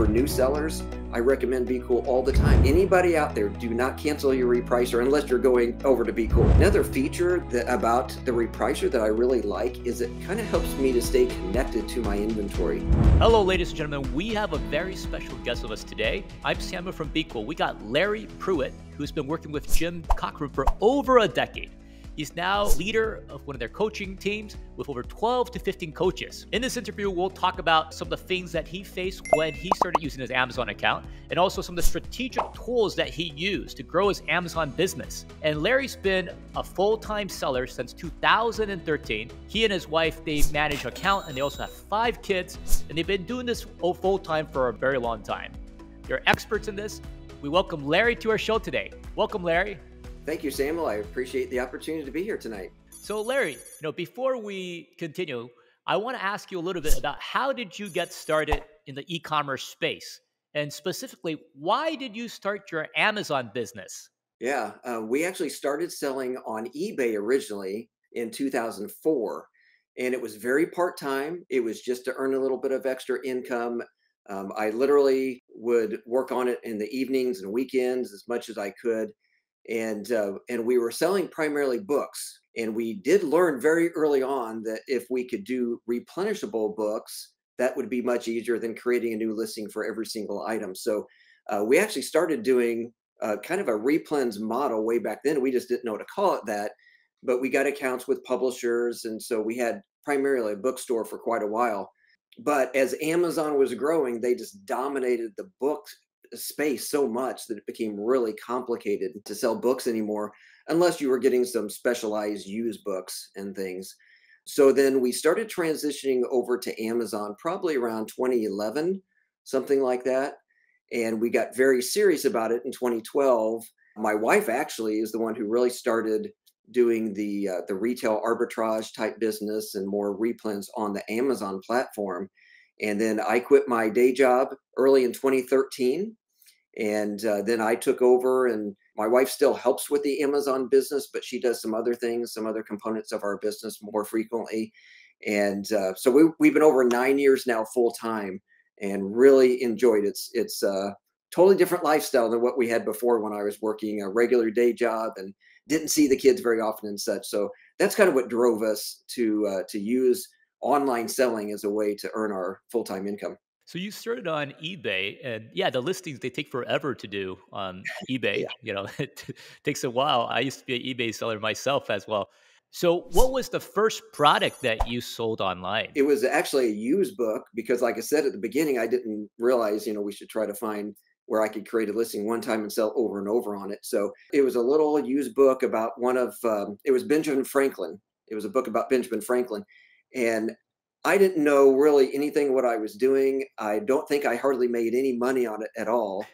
for new sellers, I recommend Be Cool all the time. Anybody out there, do not cancel your repricer unless you're going over to Be Cool. Another feature about the repricer that I really like is it kind of helps me to stay connected to my inventory. Hello, ladies and gentlemen. We have a very special guest with us today. I'm Samuel from Be Cool. We got Larry Pruitt, who's been working with Jim Cockrum for over a decade. He's now leader of one of their coaching teams with over 12 to 15 coaches. In this interview, we'll talk about some of the things that he faced when he started using his Amazon account, and also some of the strategic tools that he used to grow his Amazon business. And Larry's been a full-time seller since 2013. He and his wife, they manage an account, and they also have 5 kids, and they've been doing this full-time for a very long time. They're experts in this. We welcome Larry to our show today. Welcome, Larry. Thank you, Samuel. I appreciate the opportunity to be here tonight. So Larry, before we continue, I want to ask you a little bit about how did you get started in the e-commerce space? And specifically, why did you start your Amazon business? Yeah, we actually started selling on eBay originally in 2004, and it was very part-time. It was just to earn a little bit of extra income. I literally would work on it in the evenings and weekends as much as I could. And we were selling primarily books. And we did learn very early on that if we could do replenishable books, that would be much easier than creating a new listing for every single item. So we actually started doing kind of a replens model way back then. We just didn't know to call it that, but we got accounts with publishers. And so we had primarily a bookstore for quite a while. But as Amazon was growing, they just dominated the book space so much that it became really complicated to sell books anymore, unless you were getting some specialized used books and things. So then we started transitioning over to Amazon probably around 2011, something like that. And we got very serious about it in 2012. My wife actually is the one who really started doing the retail arbitrage type business and more replens on the Amazon platform. And then I quit my day job early in 2013. And then I took over, and my wife still helps with the Amazon business, but she does some other things, some other components of our business more frequently. And so we've been over 9 years now full time, and really enjoyed it. It's a totally different lifestyle than what we had before when I was working a regular day job and didn't see the kids very often and such. So that's kind of what drove us to use online selling as a way to earn our full-time income. So you started on eBay, and yeah, the listings, they take forever to do on eBay. It takes a while. I used to be an eBay seller myself as well. So what was the first product that you sold online? It was actually a used book because, like I said at the beginning, I didn't realize, we should try to find where I could create a listing one time and sell over and over on it. So it was a little used book about it was Benjamin Franklin. It was a book about Benjamin Franklin. And I didn't know really anything what I was doing. I don't think I hardly made any money on it at all,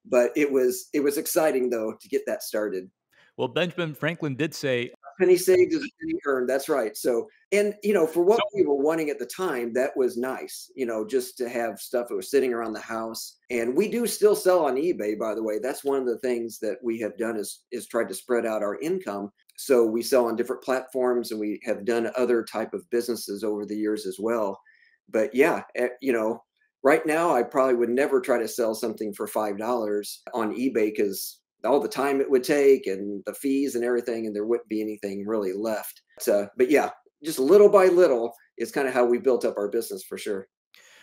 but it was exciting though to get that started. Well, Benjamin Franklin did say, Penny saved is a penny earned. That's right. So, and for what we were wanting at the time, that was nice, just to have stuff that was sitting around the house. And we do still sell on eBay, by the way. That's one of the things that we have done is tried to spread out our income. So we sell on different platforms, and we have done other type of businesses over the years as well. But yeah, right now I probably would never try to sell something for $5 on eBay because all the time it would take and the fees and everything, and there wouldn't be anything really left. But yeah, just little by little is kind of how we built up our business for sure.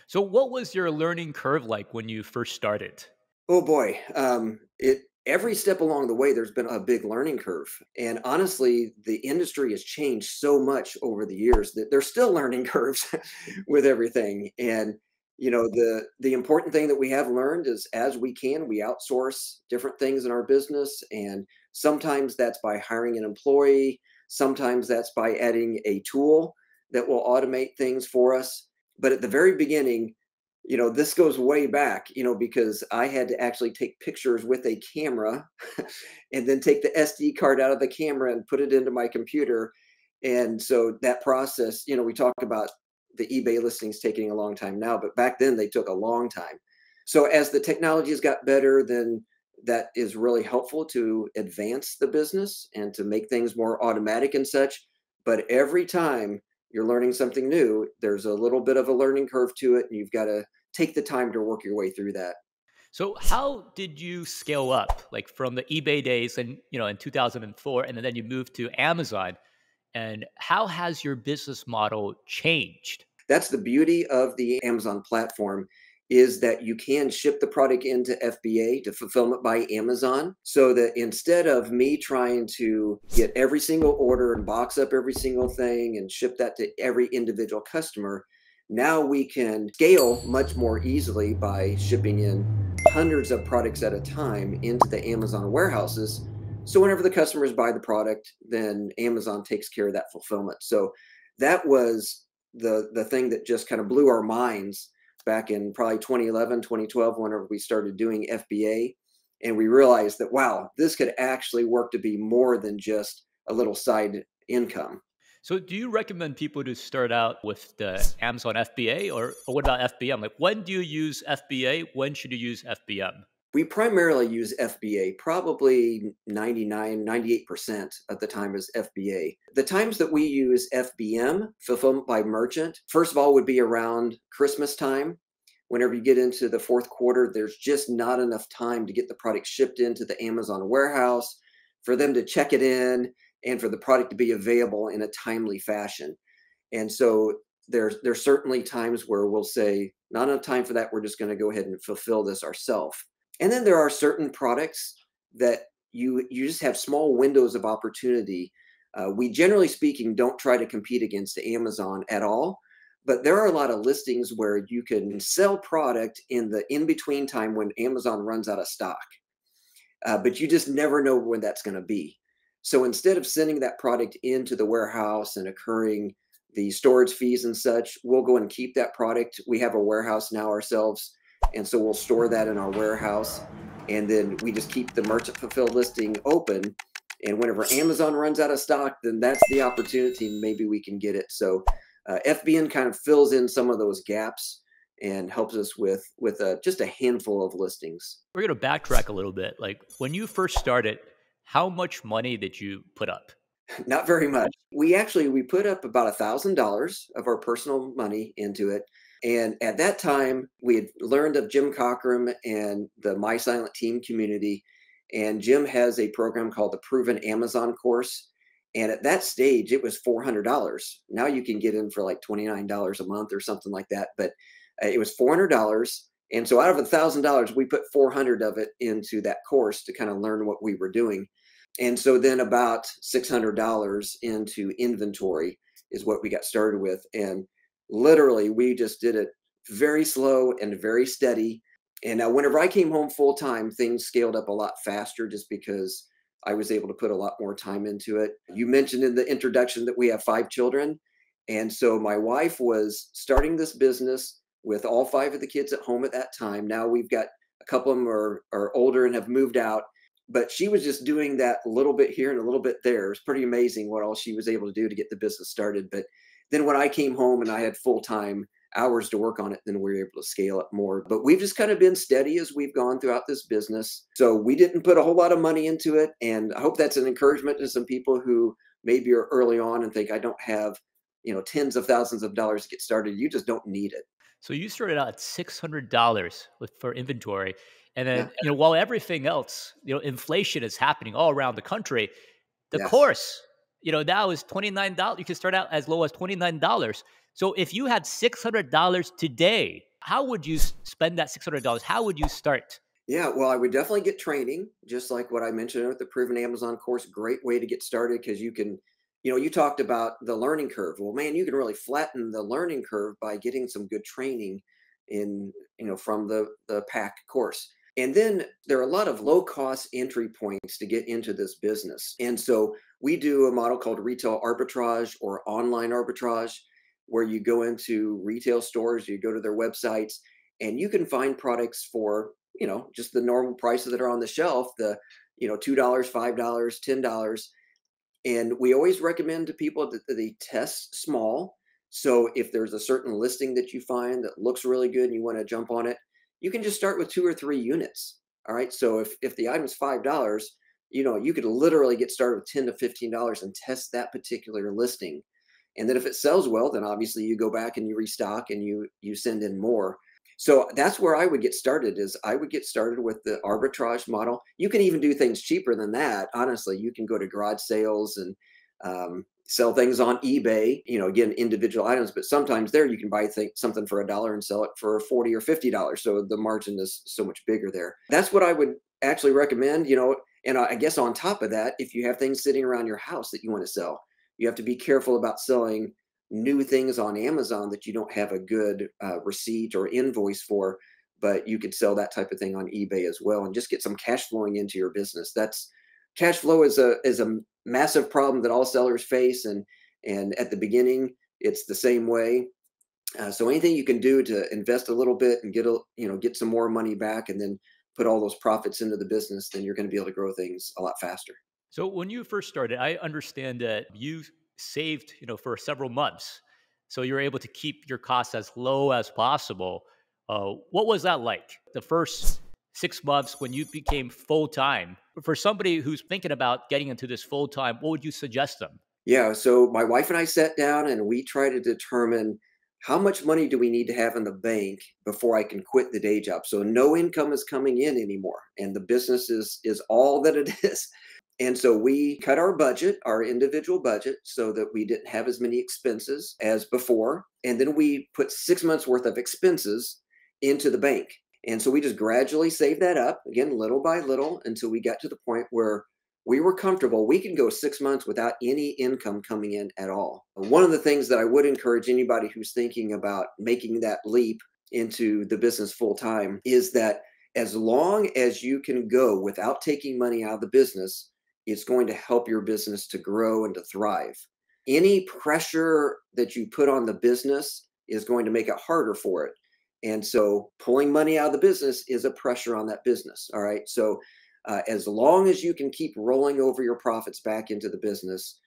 so what was your learning curve like when you first started? Oh boy, every step along the way, there's been a big learning curve. And honestly, the industry has changed so much over the years that there's still learning curves with everything. And the important thing that we have learned is as we can, we outsource different things in our business. And sometimes that's by hiring an employee. Sometimes that's by adding a tool that will automate things for us. But at the very beginning, this goes way back, because I had to actually take pictures with a camera and then take the SD card out of the camera and put it into my computer. And so that process, we talk about the eBay listings taking a long time now, but back then they took a long time. So as the technology has got better, then that is really helpful to advance the business and to make things more automatic and such. But every time you're learning something new, there's a little bit of a learning curve to it, and you've got to take the time to work your way through that. So how did you scale up, like from the eBay days and in 2004, and then you moved to Amazon? And how has your business model changed? That's the beauty of the Amazon platform, is that you can ship the product into FBA, to Fulfillment by Amazon, so that instead of me trying to get every single order and box up every single thing and ship that to every individual customer, now we can scale much more easily by shipping in hundreds of products at a time into the Amazon warehouses. So whenever the customers buy the product, then Amazon takes care of that fulfillment. So that was the thing that just kind of blew our minds back in probably 2011, 2012, whenever we started doing FBA. And we realized that, wow, this could actually work to be more than just a little side income. So do you recommend people to start out with the Amazon FBA, or what about FBM? Like, when do you use FBA? When should you use FBM? We primarily use FBA, probably 99, 98% of the time is FBA. The times that we use FBM, Fulfillment by Merchant, first of all, would be around Christmas time. Whenever you get into the fourth quarter, there's just not enough time to get the product shipped into the Amazon warehouse, for them to check it in, and for the product to be available in a timely fashion. And so there's certainly times where we'll say, not enough time for that, we're just going to go ahead and fulfill this ourselves. And then there are certain products that you just have small windows of opportunity. We, generally speaking, don't try to compete against Amazon at all, but there are a lot of listings where you can sell product in the in-between time when Amazon runs out of stock. But you just never know when that's going to be. So instead of sending that product into the warehouse and incurring the storage fees and such, we'll go and keep that product. We have a warehouse now ourselves, and so we'll store that in our warehouse, and then we just keep the merchant fulfilled listing open. And whenever Amazon runs out of stock, then that's the opportunity. Maybe we can get it. So FBN kind of fills in some of those gaps and helps us with just a handful of listings. We're going to backtrack a little bit. Like, when you first started, how much money did you put up? Not very much. We put up about $1,000 of our personal money into it. And at that time, we had learned of Jim Cockrum and the My Silent Team community. And Jim has a program called the Proven Amazon course. And at that stage, it was $400. Now you can get in for like $29 a month or something like that. But it was $400. And so out of $1,000, we put 400 of it into that course to kind of learn what we were doing. And so then about $600 into inventory is what we got started with. And literally, we just did it very slow and very steady. And now whenever I came home full time, things scaled up a lot faster just because I was able to put a lot more time into it. You mentioned in the introduction that we have 5 children. And so my wife was starting this business with all 5 of the kids at home at that time. Now we've got a couple of them are older and have moved out. But she was just doing that a little bit here and a little bit there. It's pretty amazing what all she was able to do to get the business started. But then when I came home and I had full-time hours to work on it, then we were able to scale up more. But we've just kind of been steady as we've gone throughout this business. So we didn't put a whole lot of money into it. And I hope that's an encouragement to some people who maybe are early on and think, I don't have, tens of thousands of dollars to get started. You just don't need it. So you started out at $600 for inventory. And Yeah. then, while everything else, inflation is happening all around the country, the Yes. course, now is $29. You can start out as low as $29. So if you had $600 today, how would you spend that $600? How would you start? Yeah, well, I would definitely get training, just like what I mentioned with the Proven Amazon course. Great way to get started because you can, you talked about the learning curve. Well, man, you can really flatten the learning curve by getting some good training from the PAC course. And then there are a lot of low cost entry points to get into this business. And so we do a model called retail arbitrage or online arbitrage, where you go into retail stores, you go to their websites, and you can find products for, just the normal prices that are on the shelf, the, $2, $5, $10. And we always recommend to people that they test small. So if there's a certain listing that you find that looks really good and you want to jump on it, you can just start with 2 or 3 units. All right. So if the item's $5, you could literally get started with $10 to $15 and test that particular listing. And then if it sells well, then obviously you go back and you restock and you send in more. So that's where I would get started is I would get started with the arbitrage model. You can even do things cheaper than that. Honestly, you can go to garage sales and sell things on eBay, again, individual items, but sometimes there you can buy something for $1 and sell it for 40 or $50. So the margin is so much bigger there. That's what I would actually recommend, and I guess on top of that, if you have things sitting around your house that you want to sell, you have to be careful about selling new things on Amazon that you don't have a good receipt or invoice for, but you could sell that type of thing on eBay as well and just get some cash flowing into your business. That's cash flow is a massive problem that all sellers face, and at the beginning it's the same way. So anything you can do to invest a little bit and get some more money back, and then put all those profits into the business, then you're going to be able to grow things a lot faster. So when you first started, I understand that you saved, for several months. So you're able to keep your costs as low as possible. What was that like? The first 6 months when you became full time. For somebody who's thinking about getting into this full time, what would you suggest them? Yeah, so my wife and I sat down and we tried to determine how much money do we need to have in the bank before I can quit the day job. So no income is coming in anymore, and the business is all that it is. And so we cut our budget, our individual budget, so that we didn't have as many expenses as before. And then we put 6 months worth of expenses into the bank. And so we just gradually saved that up, again, little by little, until we got to the point where we were comfortable. We can go 6 months without any income coming in at all. One of the things that I would encourage anybody who's thinking about making that leap into the business full time is that as long as you can go without taking money out of the business, it's going to help your business to grow and to thrive. Any pressure that you put on the business is going to make it harder for it. And so pulling money out of the business is a pressure on that business. All right. So as long as you can keep rolling over your profits back into the business,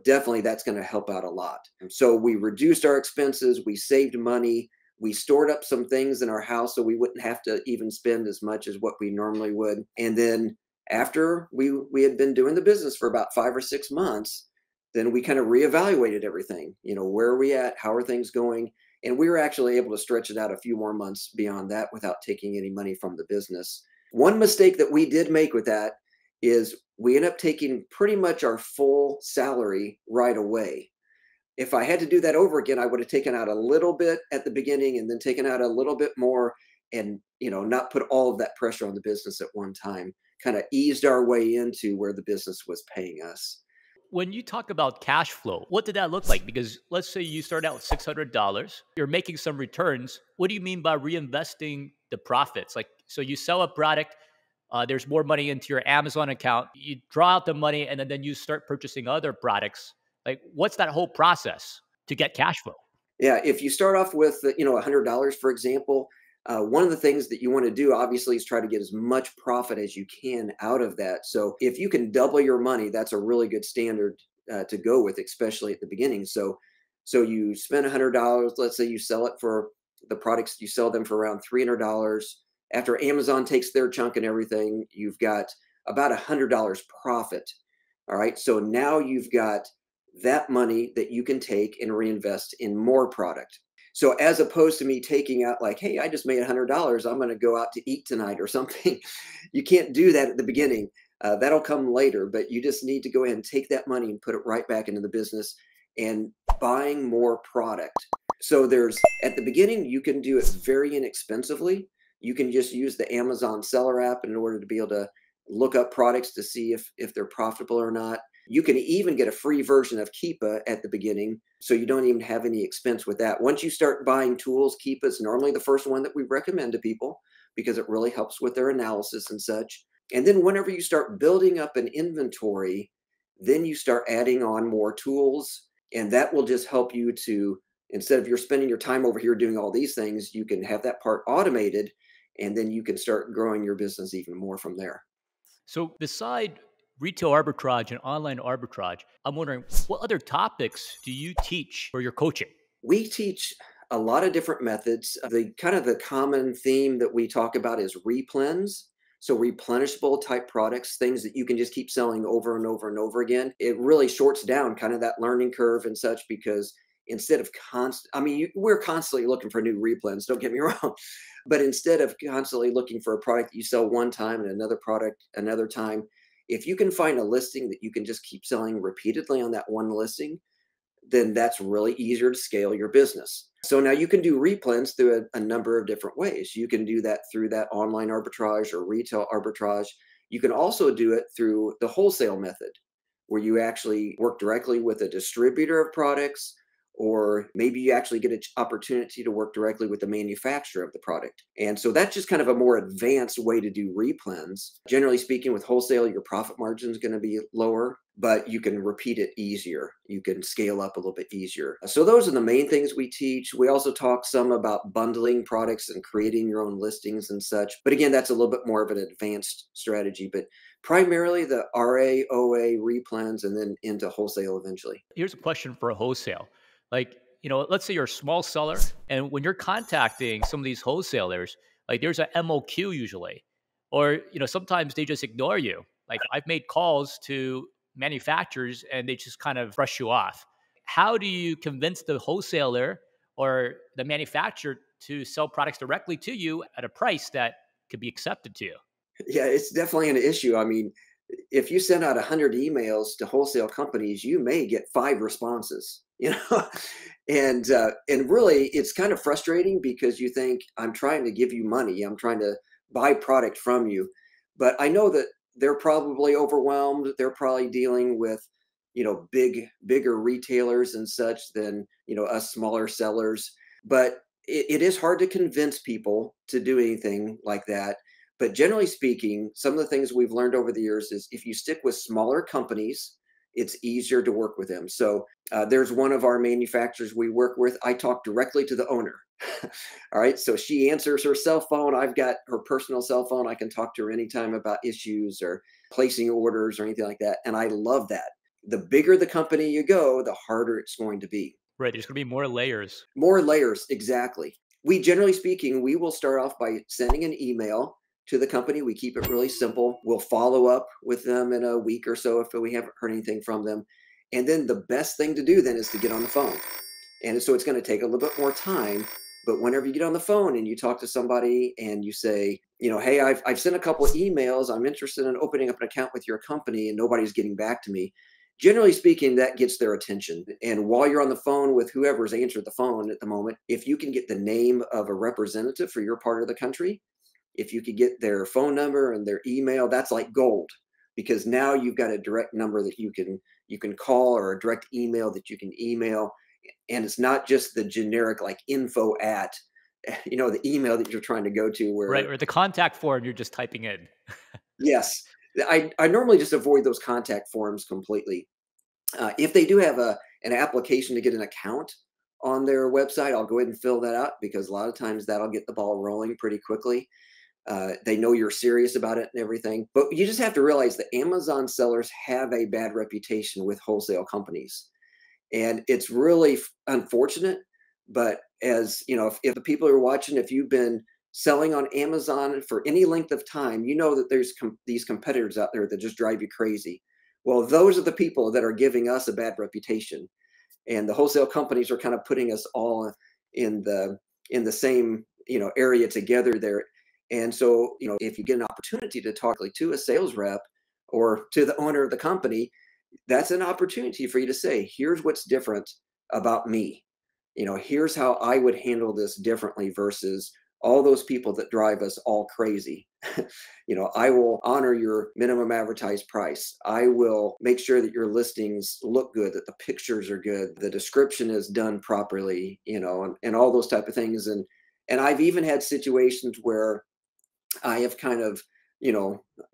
definitely that's going to help out a lot. And so we reduced our expenses, we saved money, we stored up some things in our house so we wouldn't have to even spend as much as what we normally would. And then after we had been doing the business for about 5 or 6 months, then we kind of reevaluated everything. Where are we at? How are things going? And we were actually able to stretch it out a few more months beyond that without taking any money from the business. One mistake that we did make with that is we ended up taking pretty much our full salary right away. If I had to do that over again, I would have taken out a little bit at the beginning and then taken out a little bit more, and not put all of that pressure on the business at one time. Kind of eased our way into where the business was paying us. When you talk about cash flow, what did that look like? Because let's say you start out with $600, you're making some returns. What do you mean by reinvesting the profits? Like, so you sell a product, there's more money into your Amazon account, you draw out the money, and then you start purchasing other products. Like, what's that whole process to get cash flow? Yeah, if you start off with $100, for example, one of the things that you want to do obviously is try to get as much profit as you can out of that. So if you can double your money, that's a really good standard to go with, especially at the beginning. So you spend $100. Let's say you sell it for the products, you sell them for around $300. After Amazon takes their chunk and everything, you've got about $100 profit. All right. So now you've got that money that you can take and reinvest in more product. So as opposed to me taking out like, hey, I just made $100, I'm going to go out to eat tonight or something. You can't do that at the beginning. That'll come later, but you just need to go ahead and take that money and put it right back into the business and buying more product. So at the beginning, you can do it very inexpensively. You can just use the Amazon seller app in order to be able to look up products to see if they're profitable or not. You can even get a free version of Keepa at the beginning, so you don't even have any expense with that. Once you start buying tools, Keepa is normally the first one that we recommend to people because it really helps with their analysis and such. And then whenever you start building up an inventory, then you start adding on more tools, and that will just help you to, instead of you're spending your time over here doing all these things, you can have that part automated, and then you can start growing your business even more from there. So, beside retail arbitrage and online arbitrage, I'm wondering what other topics do you teach for your coaching? We teach a lot of different methods. The common theme that we talk about is replens. So replenishable type products, things that you can just keep selling over and over and over again. It really shorts down kind of that learning curve and such, because instead of I mean, we're constantly looking for new replens, don't get me wrong. But instead of constantly looking for a product that you sell one time and another product another time, if you can find a listing that you can just keep selling repeatedly on that one listing, then that's really easier to scale your business. So now you can do replens through a number of different ways. You can do that through that online arbitrage or retail arbitrage. You can also do it through the wholesale method, where you actually work directly with a distributor of products, or maybe you actually get an opportunity to work directly with the manufacturer of the product. And so that's just kind of a more advanced way to do replens. Generally speaking, with wholesale, your profit margin is going to be lower, but you can repeat it easier. You can scale up a little bit easier. So those are the main things we teach. We also talk some about bundling products and creating your own listings and such. But again, that's a little bit more of an advanced strategy. But primarily the RA, OA, replens, and then into wholesale eventually. Here's a question for a wholesale. Like, let's say you're a small seller, and when you're contacting some of these wholesalers, like there's a MOQ usually, or sometimes they just ignore you. Like I've made calls to manufacturers and they just kind of brush you off. How do you convince the wholesaler or the manufacturer to sell products directly to you at a price that could be accepted to you? Yeah, it's definitely an issue. I mean, if you send out 100 emails to wholesale companies, you may get 5 responses, and really it's kind of frustrating because you think, I'm trying to give you money, I'm trying to buy product from you, but I know that they're probably overwhelmed. They're probably dealing with, bigger retailers and such than, us smaller sellers. But it is hard to convince people to do anything like that. But generally speaking, some of the things we've learned over the years is if you stick with smaller companies, it's easier to work with them. So there's one of our manufacturers we work with. I talk directly to the owner. All right. So she answers her cell phone. I've got her personal cell phone. I can talk to her anytime about issues or placing orders or anything like that. And I love that. The bigger the company you go, the harder it's going to be. Right. There's going to be more layers. More layers, exactly. We generally speaking, we will start off by sending an email to the company. We keep it really simple. We'll follow up with them in a week or so if we haven't heard anything from them. And then the best thing to do then is to get on the phone. And so it's going to take a little bit more time. But whenever you get on the phone and you talk to somebody and you say, hey, I've sent a couple of emails. I'm interested in opening up an account with your company and nobody's getting back to me. Generally speaking, that gets their attention. And while you're on the phone with whoever's answered the phone at the moment, if you can get the name of a representative for your part of the country, if you could get their phone number and their email, that's like gold, because now you've got a direct number that you can call, or a direct email that you can email. And it's not just the generic like info at, the email that you're trying to go to where. Right. Or the contact form you're just typing in. Yes. I normally just avoid those contact forms completely. If they do have an application to get an account on their website, I'll go ahead and fill that out, because a lot of times that'll get the ball rolling pretty quickly. They know you're serious about it and everything. But you just have to realize that Amazon sellers have a bad reputation with wholesale companies. And it's really unfortunate. But as if the people who are watching, if you've been selling on Amazon for any length of time, you know that there's these competitors out there that just drive you crazy. Well, those are the people that are giving us a bad reputation. And the wholesale companies are kind of putting us all in the same area together there. And so if you get an opportunity to talk like to a sales rep or to the owner of the company, that's an opportunity for you to say, here's what's different about me. Here's how I would handle this differently versus all those people that drive us all crazy. I will honor your minimum advertised price. I will make sure that your listings look good, that the pictures are good, the description is done properly, and all those type of things. And I've even had situations where I have kind of,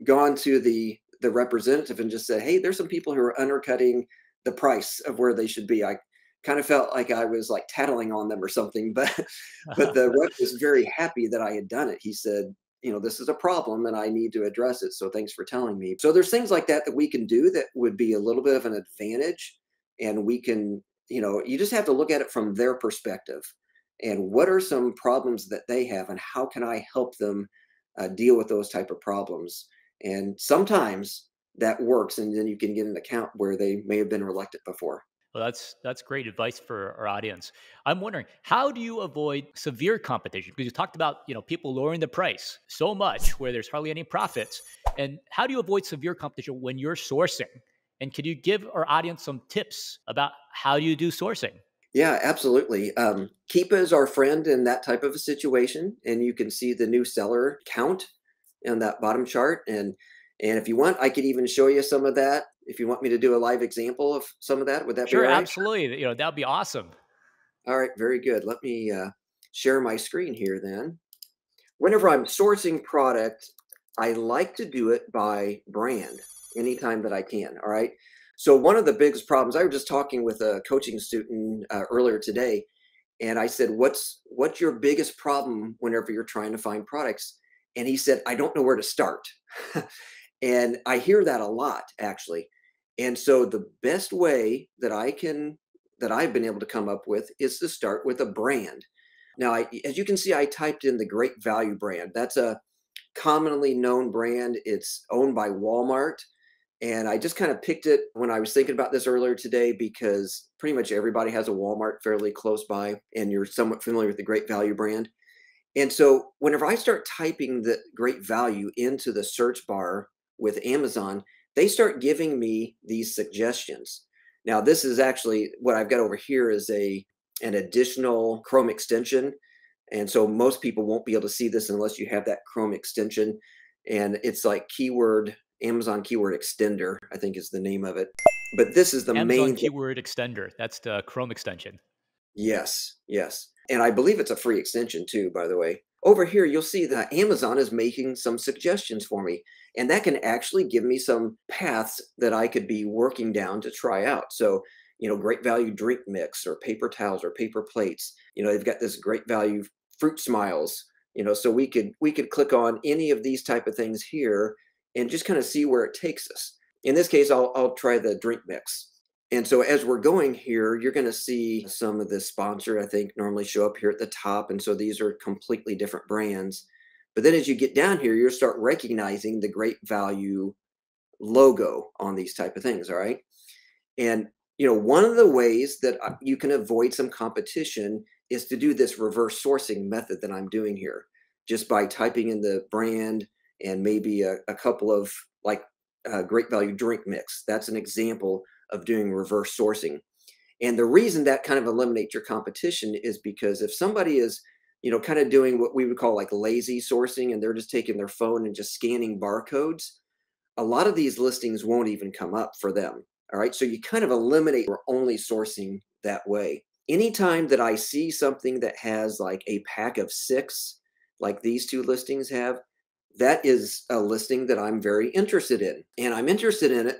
gone to the representative and just said, hey, there's some people who are undercutting the price of where they should be. I kind of felt like I was like tattling on them or something, but the rep was very happy that I had done it. He said, this is a problem and I need to address it. So thanks for telling me. So there's things like that we can do that would be a little bit of an advantage. And we can, you just have to look at it from their perspective. And what are some problems that they have and how can I help them deal with those type of problems? And sometimes that works. And then you can get an account where they may have been reluctant before. Well, that's great advice for our audience. I'm wondering, how do you avoid severe competition? Because you talked about, people lowering the price so much where there's hardly any profits. And how do you avoid severe competition when you're sourcing? And can you give our audience some tips about how you do sourcing? Yeah, absolutely. Keepa is our friend in that type of a situation, and you can see the new seller count on that bottom chart. And if you want, I could even show you some of that. If you want me to do a live example of some of that, would that be Sure, all right? absolutely. That'd be awesome. All right, very good. Let me share my screen here then. Whenever I'm sourcing product, I like to do it by brand anytime that I can. All right. So one of the biggest problems, I was just talking with a coaching student earlier today, and I said, "What's your biggest problem whenever you're trying to find products?" And he said, "I don't know where to start." And I hear that a lot, actually. And so the best way that I've been able to come up with is to start with a brand. Now, as you can see, I typed in the Great Value brand. That's a commonly known brand. It's owned by Walmart. And I just kind of picked it when I was thinking about this earlier today because pretty much everybody has a Walmart fairly close by, and you're somewhat familiar with the Great Value brand. And so whenever I start typing the Great Value into the search bar with Amazon, they start giving me these suggestions. Now, this is actually what I've got over here is an additional Chrome extension. And so most people won't be able to see this unless you have that Chrome extension. And it's like Amazon keyword extender, I think is the name of it. But this is the Amazon main thing. Keyword Extender. That's the Chrome extension. Yes, yes. And I believe it's a free extension too, by the way. Over here, you'll see that Amazon is making some suggestions for me, and that can actually give me some paths that I could be working down to try out. So, great value drink mix or paper towels or paper plates. They've got this great value fruit smiles. So we could click on any of these type of things here and just kind of see where it takes us. In this case, I'll try the drink mix. And so as we're going here, you're going to see some of the sponsor, I think, normally show up here at the top. And so these are completely different brands. But then as you get down here, you'll start recognizing the Great Value logo on these type of things. All right. And, one of the ways that you can avoid some competition is to do this reverse sourcing method that I'm doing here, just by typing in the brand and maybe a couple of like Great Value drink mix. That's an example of doing reverse sourcing. And the reason that kind of eliminates your competition is because if somebody is, kind of doing what we would call like lazy sourcing and they're just taking their phone and just scanning barcodes, a lot of these listings won't even come up for them. All right. So you kind of eliminate or only sourcing that way. Anytime that I see something that has like a pack of 6, like these two listings have, that is a listing that I'm very interested in. And I'm interested in it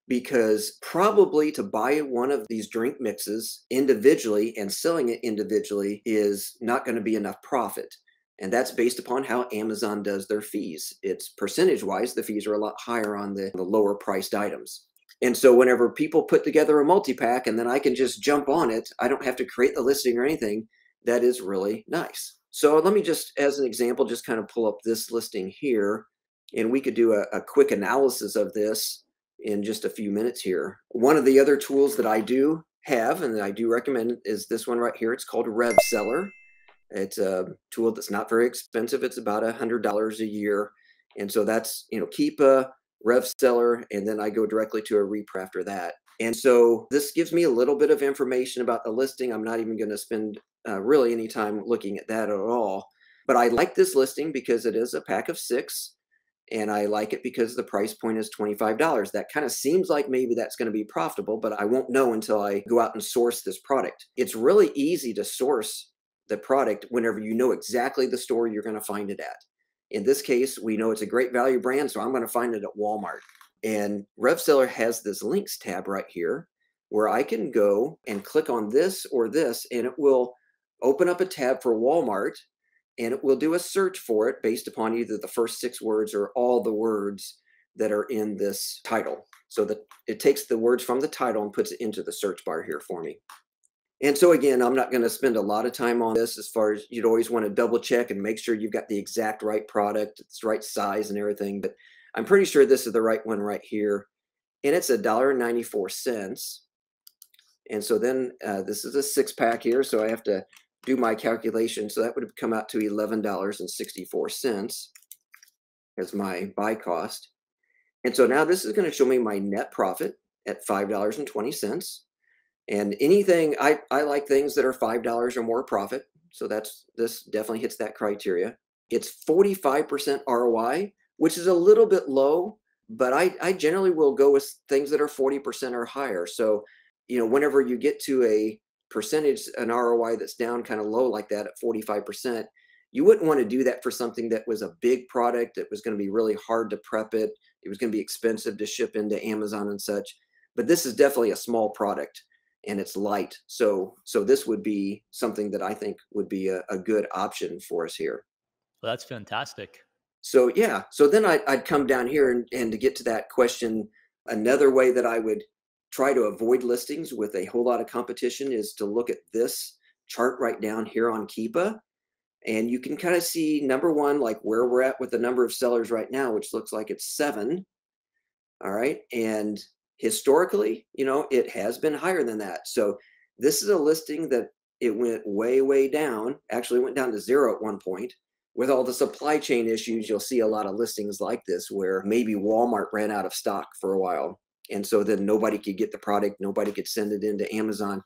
because probably to buy one of these drink mixes individually and selling it individually is not going to be enough profit. And that's based upon how Amazon does their fees. It's percentage wise, the fees are a lot higher on the lower priced items. And so whenever people put together a multi-pack and then I can just jump on it, I don't have to create the listing or anything. That is really nice. So let me just, as an example, just kind of pull up this listing here, and we could do a quick analysis of this in just a few minutes here. One of the other tools that I do have and that I do recommend is this one right here. It's called RevSeller. It's a tool that's not very expensive. It's about $100 a year. And so that's, Keepa, RevSeller, and then I go directly to a repro after that. And so this gives me a little bit of information about the listing. I'm not even going to spend really any time looking at that at all. But I like this listing because it is a pack of 6. And I like it because the price point is $25. That kind of seems like maybe that's going to be profitable, but I won't know until I go out and source this product. It's really easy to source the product whenever you know exactly the store you're going to find it at. In this case, we know it's a Great Value brand, so I'm going to find it at Walmart. And RevSeller has this links tab right here where I can go and click on this or this, and it will open up a tab for Walmart, and it will do a search for it based upon either the first 6 words or all the words that are in this title. So that it takes the words from the title and puts it into the search bar here for me. And so again, I'm not going to spend a lot of time on this, as far as you'd always want to double check and make sure you've got the exact right product, it's the right size and everything. But I'm pretty sure this is the right one right here. And it's $1.94. And so then this is a 6 pack here. So I have to do my calculation. So that would have come out to $11.64 as my buy cost. And so now this is going to show me my net profit at $5.20. And anything, I like things that are $5 or more profit. So this definitely hits that criteria. It's 45% ROI, which is a little bit low, but I generally will go with things that are 40% or higher. So, whenever you get to a percentage, an ROI that's down kind of low like that at 45%, you wouldn't want to do that for something that was a big product that was going to be really hard to prep it. It was going to be expensive to ship into Amazon and such. But this is definitely a small product and it's light. So this would be something that I think would be a good option for us here. Well, that's fantastic. So yeah, so then I'd come down here and to get to that question, another way that I would try to avoid listings with a whole lot of competition is to look at this chart right down here on Keepa. And you can kind of see number one, like where we're at with the number of sellers right now, which looks like it's 7. All right. And historically, it has been higher than that. So this is a listing that it went way, way down. Actually went down to 0 at one point. With all the supply chain issues, you'll see a lot of listings like this where maybe Walmart ran out of stock for a while. And so then nobody could get the product, nobody could send it into Amazon.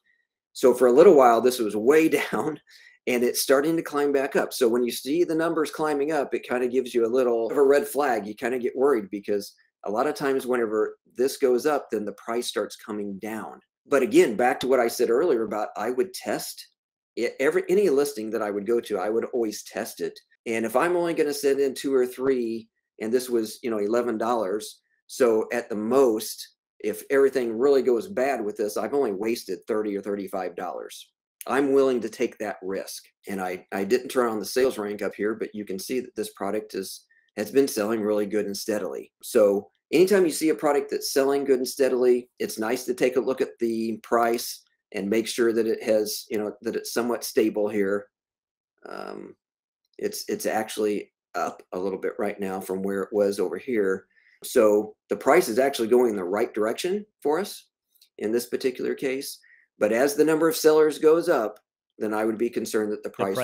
So for a little while, this was way down and it's starting to climb back up. So when you see the numbers climbing up, it kind of gives you a little of a red flag. You kind of get worried because a lot of times whenever this goes up, then the price starts coming down. But again, back to what I said earlier about I would test any listing that I would go to, I would always test it. And if I'm only going to send in 2 or 3, and this was, $11, so at the most, if everything really goes bad with this, I've only wasted $30 or $35. I'm willing to take that risk. And I didn't turn on the sales rank up here, but you can see that this product has been selling really good and steadily. So anytime you see a product that's selling good and steadily, it's nice to take a look at the price and make sure that it has, that it's somewhat stable here. It's actually up a little bit right now from where it was over here. So the price is actually going in the right direction for us in this particular case. But as the number of sellers goes up, then I would be concerned that the price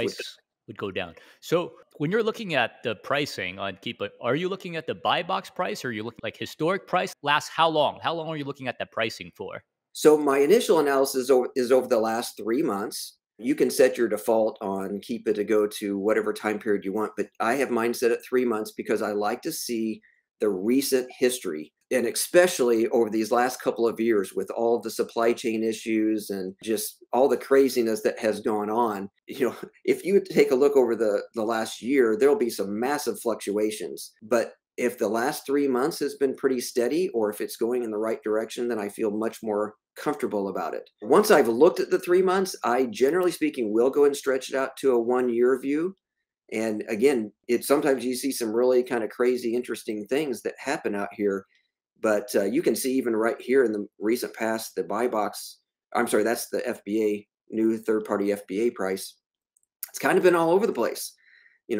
would go down. So when you're looking at the pricing on Keepa, are you looking at the buy box price or are you looking like historic price? Last how long? How long are you looking at that pricing for? So my initial analysis is over the last 3 months. You can set your default on Keepa to go to whatever time period you want, but I have mine set at 3 months because I like to see the recent history. And especially over these last couple of years with all the supply chain issues and just all the craziness that has gone on, if you take a look over the last year, there'll be some massive fluctuations. But if the last 3 months has been pretty steady, or if it's going in the right direction, then I feel much more comfortable about it. Once I've looked at the 3 months, I generally speaking will go and stretch it out to a 1-year view. And again, sometimes you see some really kind of crazy, interesting things that happen out here. But you can see even right here in the recent past, the buy box, I'm sorry, that's the FBA, new third-party FBA price. It's kind of been all over the place,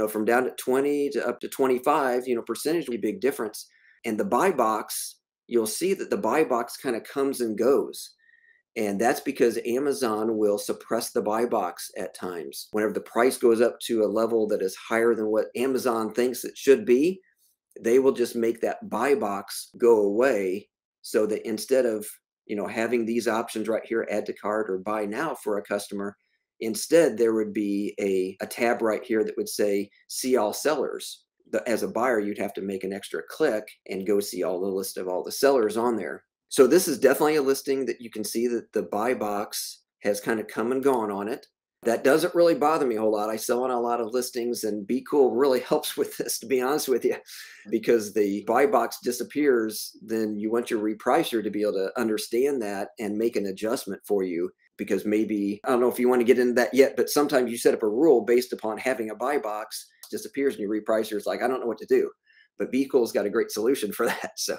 from down to 20 to up to 25, percentage, big difference. And the buy box, you'll see that the buy box kind of comes and goes. And that's because Amazon will suppress the buy box at times. Whenever the price goes up to a level that is higher than what Amazon thinks it should be, they will just make that buy box go away so that instead of, having these options right here, add to cart or buy now for a customer, instead there would be a tab right here that would say, see all sellers. As a buyer, you'd have to make an extra click and go see all the list of all the sellers on there. So this is definitely a listing that you can see that the buy box has kind of come and gone on it. That doesn't really bother me a whole lot. I sell on a lot of listings and Be Cool really helps with this, to be honest with you, because the buy box disappears, then you want your repricer to be able to understand that and make an adjustment for you. Because maybe, I don't know if you want to get into that yet, but sometimes you set up a rule based upon having a buy box disappears and your repricer is like, I don't know what to do. But Be Cool's got a great solution for that. So.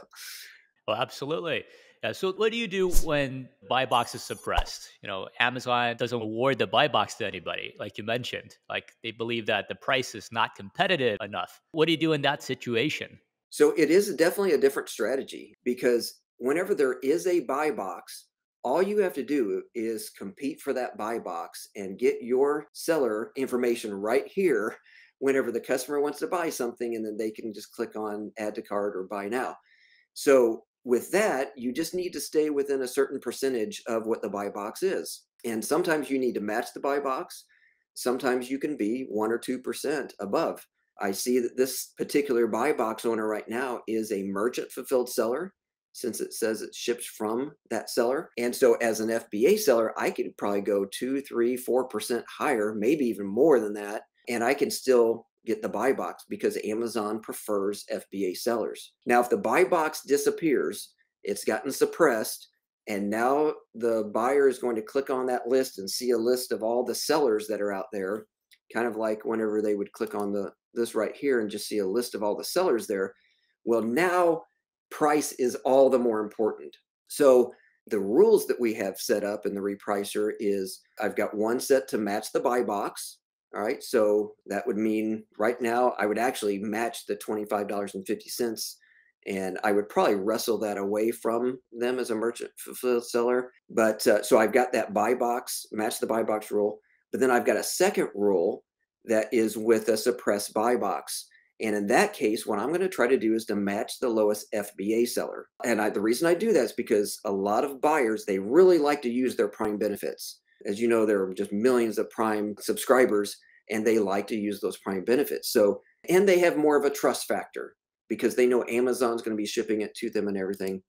Well, absolutely. Yeah. So what do you do when buy box is suppressed? Amazon doesn't award the buy box to anybody, like you mentioned. Like they believe that the price is not competitive enough. What do you do in that situation? So it is definitely a different strategy because whenever there is a buy box, all you have to do is compete for that buy box and get your seller information right here whenever the customer wants to buy something, and then they can just click on add to cart or buy now. So with that, you just need to stay within a certain percentage of what the buy box is. And sometimes you need to match the buy box. Sometimes you can be 1 or 2% above. I see that this particular buy box owner right now is a merchant fulfilled seller, since it says it ships from that seller. And so as an FBA seller, I could probably go 2, 3, 4% higher, maybe even more than that. And I can still get the buy box because Amazon prefers FBA sellers. Now, if the buy box disappears, it's gotten suppressed, and now the buyer is going to click on that list and see a list of all the sellers that are out there, kind of like whenever they would click on this right here and just see a list of all the sellers there. Well, now price is all the more important. So the rules that we have set up in the repricer is I've got one set to match the buy box. All right, so that would mean right now I would actually match the $25.50, and I would probably wrestle that away from them as a merchant fulfilled seller. But so I've got that buy box, match the buy box rule, but then I've got a second rule that is with a suppressed buy box. And in that case, what I'm going to try to do is to match the lowest FBA seller. And the reason I do that is because a lot of buyers, they really like to use their Prime benefits. As you know, there are just millions of Prime subscribers, and they like to use those Prime benefits. So, and they have more of a trust factor because they know Amazon's going to be shipping it to them and everything.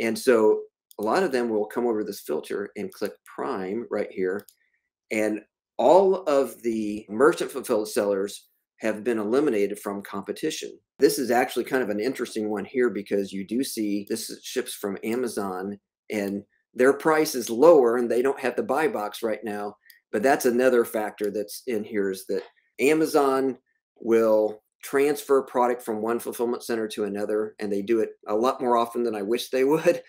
And so a lot of them will come over this filter and click Prime right here. And all of the merchant fulfilled sellers have been eliminated from competition. This is actually kind of an interesting one here because you do see this ships from Amazon, and their price is lower and they don't have the buy box right now. But that's another factor that's in here, is that Amazon will transfer product from one fulfillment center to another, and they do it a lot more often than I wish they would.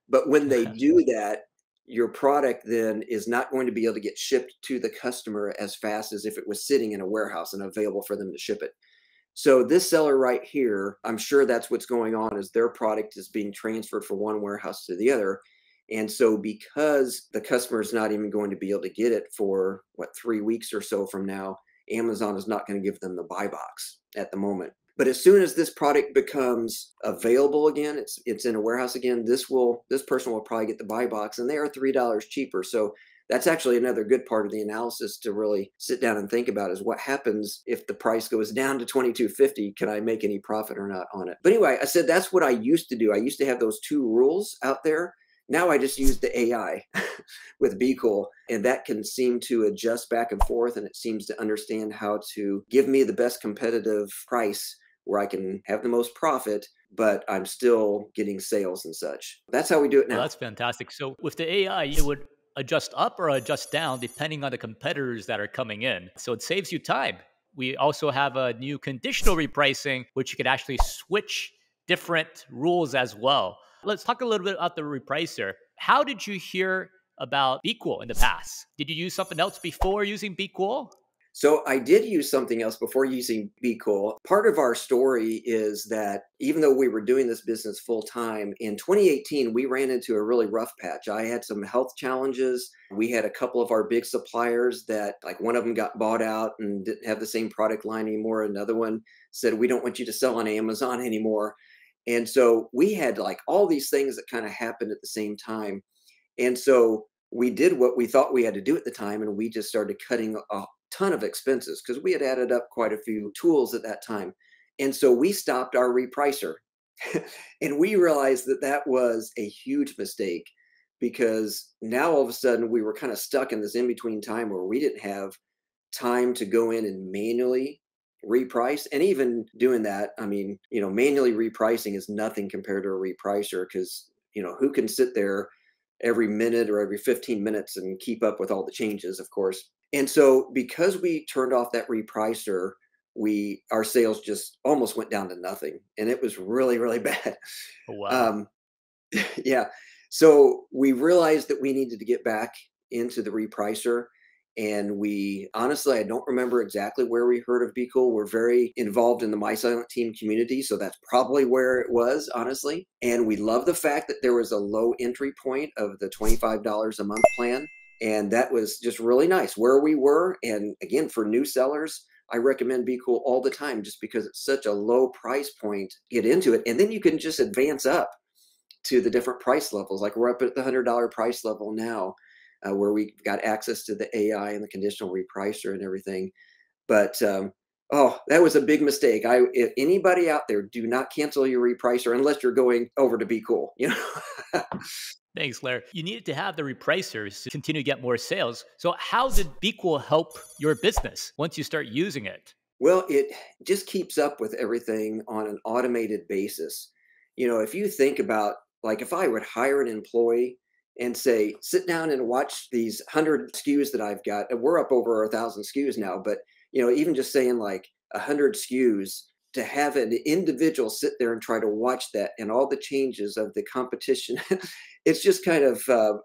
But when they do that, your product then is not going to be able to get shipped to the customer as fast as if it was sitting in a warehouse and available for them to ship it. So this seller right here, I'm sure that's what's going on, is their product is being transferred from one warehouse to the other. And so because the customer is not even going to be able to get it for 3 weeks or so from now, Amazon is not going to give them the buy box at the moment. But as soon as this product becomes available again, it's in a warehouse again, this person will probably get the buy box, and they are $3 cheaper. So that's actually another good part of the analysis to really sit down and think about, is what happens if the price goes down to $22.50? Can I make any profit or not on it? But anyway, I said that's what I used to do. I used to have those two rules out there. Now I just use the AI with BeCool, and that can seem to adjust back and forth, and it seems to understand how to give me the best competitive price where I can have the most profit, but I'm still getting sales and such. That's how we do it Well, now. that's fantastic. So with the AI, it would adjust up or adjust down depending on the competitors that are coming in. So it saves you time. We also have a new conditional repricing, which you could actually switch different rules as well. Let's talk a little bit about the repricer. How did you hear about BeQual in the past? Did you use something else before using BeQual? So I did use something else before using BeCool. Part of our story is that even though we were doing this business full time, in 2018, we ran into a really rough patch. I had some health challenges. We had a couple of our big suppliers that, like, one of them got bought out and didn't have the same product line anymore. Another one said, we don't want you to sell on Amazon anymore. And so we had like all these things that kind of happened at the same time. And so we did what we thought we had to do at the time, and we just started cutting a ton of expenses because we had added up quite a few tools at that time. And so we stopped our repricer. And we realized that that was a huge mistake, because now all of a sudden we were kind of stuck in this in between time where we didn't have time to go in and manually reprice. And even doing that, I mean, manually repricing is nothing compared to a repricer, because who can sit there every minute or every 15 minutes and keep up with all the changes, of course. And so because we turned off that repricer, our sales just almost went down to nothing, and it was really, really bad. Oh, wow. Um, yeah. So we realized that we needed to get back into the repricer. And we honestly, I don't remember exactly where we heard of Be Cool. We're very involved in the My Silent Team community. So that's probably where it was, honestly. And we love the fact that there was a low entry point of the $25 a month plan. And that was just really nice where we were. And again, for new sellers, I recommend Be Cool all the time just because it's such a low price point. Get into it. And then you can just advance up to the different price levels. Like we're up at the $100 price level now, where we got access to the AI and the conditional repricer and everything. But oh, that was a big mistake. If anybody out there, do not cancel your repricer unless you're going over to Be Cool. You know. Thanks, Larry. You needed to have the repricers to continue to get more sales. So how did BeQool help your business once you start using it? Well, it just keeps up with everything on an automated basis. You know, if you think about, like, if I would hire an employee and say, sit down and watch these 100 SKUs that I've got, and we're up over 1,000 SKUs now, but, you know, even just saying like 100 SKUs, to have an individual sit there and try to watch that and all the changes of the competition, it's just kind of,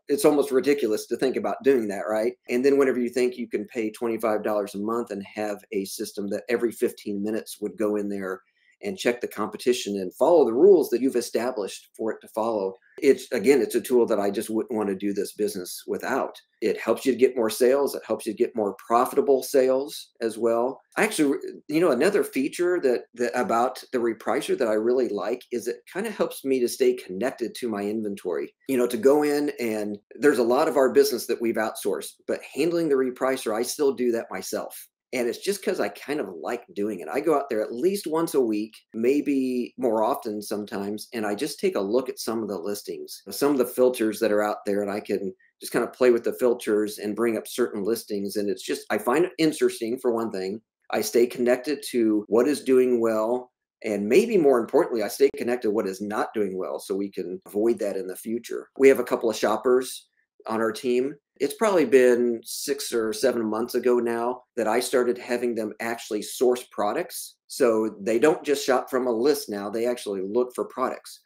it's almost ridiculous to think about doing that, right? And then whenever you think you can pay $25 a month and have a system that every 15 minutes would go in there and check the competition and follow the rules that you've established for it to follow. It's, again, it's a tool that I just wouldn't want to do this business without. It helps you to get more sales. It helps you to get more profitable sales as well. Actually, you know, another feature that about the repricer that I really like is it kind of helps me to stay connected to my inventory. You know, to go in, and there's a lot of our business that we've outsourced, but handling the repricer, I still do that myself. And it's just because I kind of like doing it. I go out there at least once a week, maybe more often sometimes, and I just take a look at some of the listings, some of the filters that are out there, and I can just kind of play with the filters and bring up certain listings. And it's just, I find it interesting for one thing. I stay connected to what is doing well. And maybe more importantly, I stay connected to what is not doing well so we can avoid that in the future. We have a couple of shoppers on our team. It's probably been 6 or 7 months ago now that I started having them actually source products. So they don't just shop from a list now, they actually look for products.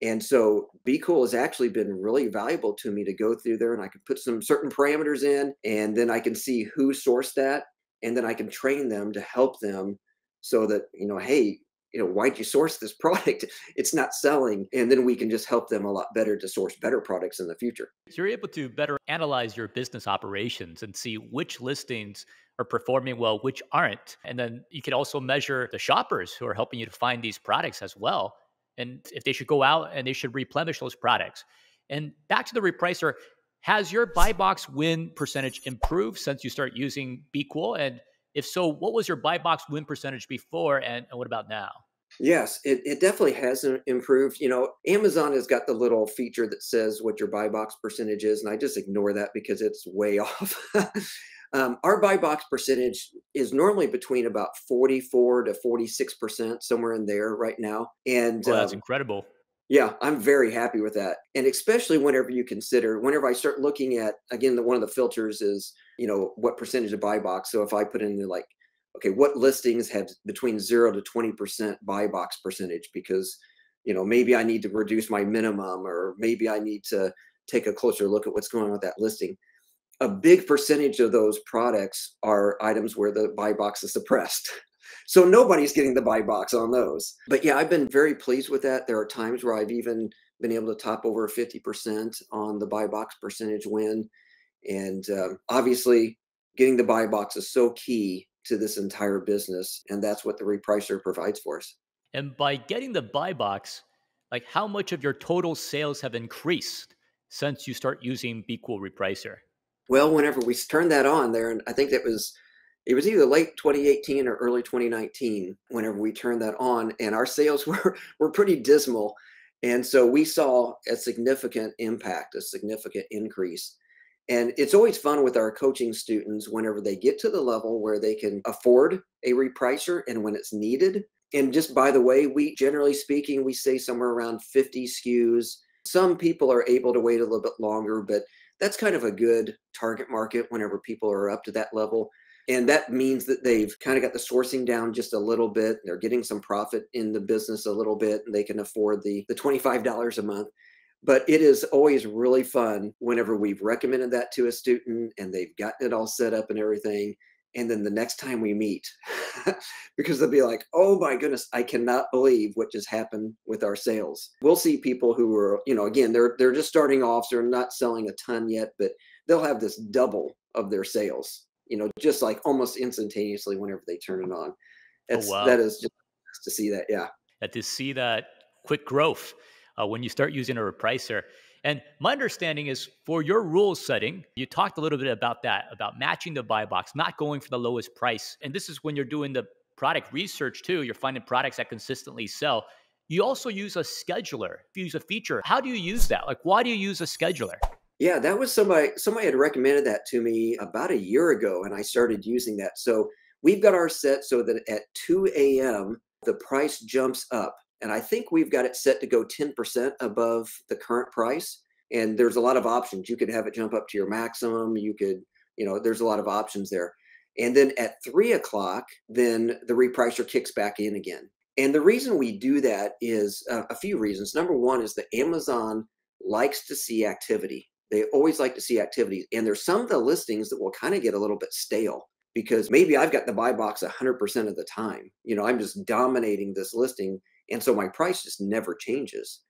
And so Be Cool has actually been really valuable to me to go through there, and I can put some certain parameters in, and then I can see who sourced that. And then I can train them to help them so that, you know, hey, you know, why'd you source this product? It's not selling. And then we can just help them a lot better to source better products in the future. You're able to better analyze your business operations and see which listings are performing well, which aren't. And then you can also measure the shoppers who are helping you to find these products as well. And if they should go out and they should replenish those products. And back to the repricer, has your buy box win percentage improved since you start using BeQool? And if so, what was your buy box win percentage before and what about now? Yes, it definitely has improved. You know, Amazon has got the little feature that says what your buy box percentage is, and I just ignore that because it's way off. Our buy box percentage is normally between about 44 to 46%, somewhere in there right now. And Oh, that's incredible. yeah, I'm very happy with that. And especially whenever you consider, whenever I start looking at, again, one of the filters is, you know, what percentage of buy box. So if I put in like, okay, what listings have between 0 to 20% buy box percentage? Because, you know, maybe I need to reduce my minimum, or maybe I need to take a closer look at what's going on with that listing. A big percentage of those products are items where the buy box is suppressed. So nobody's getting the buy box on those. But yeah, I've been very pleased with that. There are times where I've even been able to top over 50% on the buy box percentage win. And obviously, getting the buy box is so key to this entire business. And that's what the repricer provides for us. And by getting the buy box, like how much of your total sales have increased since you start using BeQool Repricer? Well, whenever we turned that on there, and I think it was either late 2018 or early 2019 whenever we turned that on, and our sales were pretty dismal. And so we saw a significant impact, a significant increase. And it's always fun with our coaching students whenever they get to the level where they can afford a repricer and when it's needed. And just by the way, we generally speaking, we say somewhere around 50 SKUs. Some people are able to wait a little bit longer, but that's kind of a good target market whenever people are up to that level. And that means that they've kind of got the sourcing down just a little bit. They're getting some profit in the business a little bit, and they can afford the $25 a month. But it is always really fun whenever we've recommended that to a student and they've gotten it all set up and everything. And then the next time we meet, because they'll be like, oh my goodness, I cannot believe what just happened with our sales. We'll see people who are, again, they're just starting off, so they're not selling a ton yet, but they'll have this double of their sales, just like almost instantaneously whenever they turn it on. Oh, That wow. is just to see that. Yeah. That to see that quick growth when you start using a repricer. And my understanding is for your rule setting, you talked a little bit about that, about matching the buy box, not going for the lowest price. And this is when you're doing the product research too. You're finding products that consistently sell. You also use a scheduler, you use a feature. How do you use that? Like, why do you use a scheduler? Yeah, that was somebody had recommended that to me about a year ago, and I started using that. So we've got our set so that at 2 a.m. the price jumps up, and I think we've got it set to go 10% above the current price. And there's a lot of options. You could have it jump up to your maximum. You could, there's a lot of options there. And then at 3 o'clock, then the repricer kicks back in again. And the reason we do that is a few reasons. Number one is that Amazon likes to see activity. They always like to see activity. And there's some of the listings that will kind of get a little bit stale because maybe I've got the buy box 100% of the time. I'm just dominating this listing. And so my price just never changes.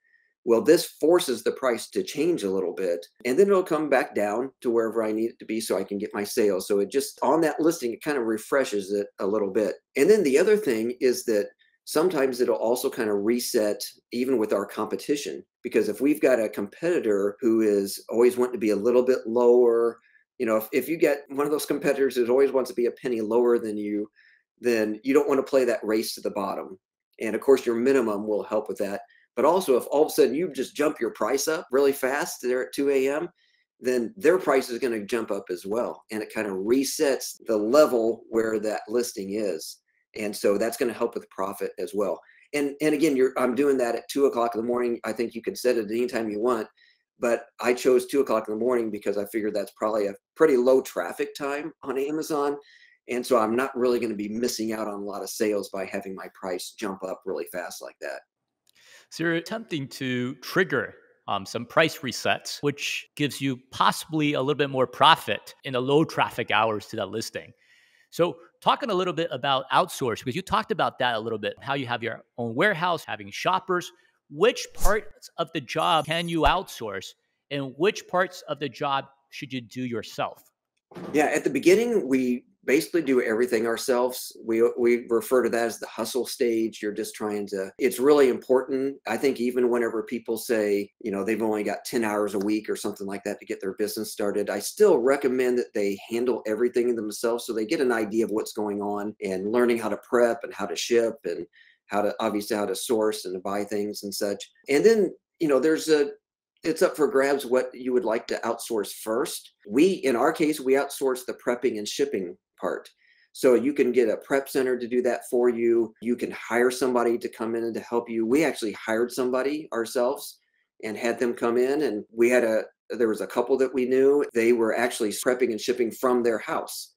Well, this forces the price to change a little bit, and then it'll come back down to wherever I need it to be so I can get my sales. So it just on that listing, it kind of refreshes it a little bit. And then the other thing is that sometimes it'll also kind of reset even with our competition, because if we've got a competitor who is always wanting to be a little bit lower, if you get one of those competitors who always wants to be a penny lower than you, then you don't want to play that race to the bottom. And of course, your minimum will help with that. But also, if all of a sudden you just jump your price up really fast there at 2 a.m., then their price is going to jump up as well. And it kind of resets the level where that listing is. And so that's going to help with profit as well. And again, I'm doing that at 2 o'clock in the morning. I think you can set it at any time you want, but I chose 2 o'clock in the morning because I figured that's probably a pretty low traffic time on Amazon. And so I'm not really going to be missing out on a lot of sales by having my price jump up really fast like that. So you're attempting to trigger some price resets, which gives you possibly a little bit more profit in the low traffic hours to that listing. So talking a little bit about outsource, because you talked about that a little bit, how you have your own warehouse, having shoppers. Which parts of the job can you outsource and which parts of the job should you do yourself? Yeah, at the beginning, we basically do everything ourselves. We refer to that as the hustle stage. You're just trying to, it's really important. I think even whenever people say, they've only got 10 hours a week or something like that to get their business started, I still recommend that they handle everything themselves so they get an idea of what's going on and learning how to prep and how to ship and obviously how to source and to buy things and such. And then, it's up for grabs what you would like to outsource first. In our case, we outsource the prepping and shipping part. So you can get a prep center to do that for you. You can hire somebody to come in and to help you. We actually hired somebody ourselves and had them come in, and there was a couple that we knew. They were actually prepping and shipping from their house.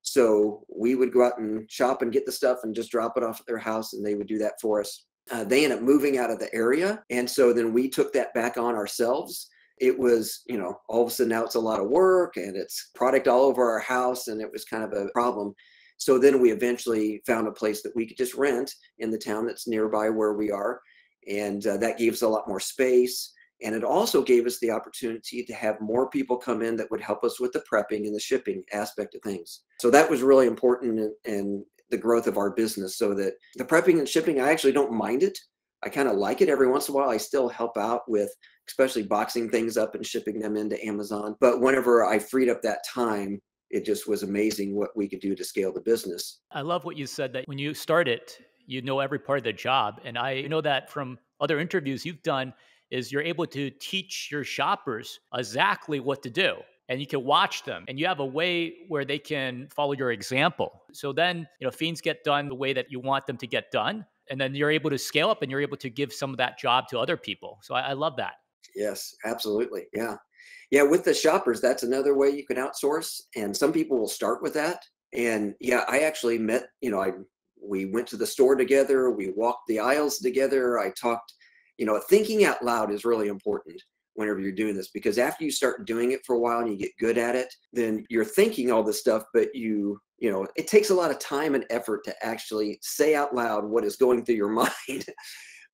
So we would go out and shop and get the stuff and just drop it off at their house, and they would do that for us. They ended up moving out of the area. And so then we took that back on ourselves. It was, all of a sudden now it's a lot of work and it's product all over our house. And it was kind of a problem. So then we eventually found a place that we could just rent in the town that's nearby where we are. And that gave us a lot more space. And it also gave us the opportunity to have more people come in that would help us with the prepping and the shipping aspect of things. So that was really important and the growth of our business, so that the prepping and shipping, I actually don't mind it. I kind of like it. Every once in a while, I still help out with especially boxing things up and shipping them into Amazon. But whenever I freed up that time, it just was amazing what we could do to scale the business. I love what you said that when you started, you know every part of the job. And I know that from other interviews you've done is you're able to teach your shoppers exactly what to do. And you can watch them and you have a way where they can follow your example. So then, fiends get done the way that you want them to get done. And then you're able to scale up and you're able to give some of that job to other people. So I love that. Yes, absolutely. Yeah. Yeah. With the shoppers, that's another way you can outsource. And some people will start with that. And yeah, I actually met, we went to the store together. We walked the aisles together. I talked, thinking out loud is really important. whenever you're doing this, because after you start doing it for a while and you get good at it, then you're thinking all this stuff, but it takes a lot of time and effort to actually say out loud what is going through your mind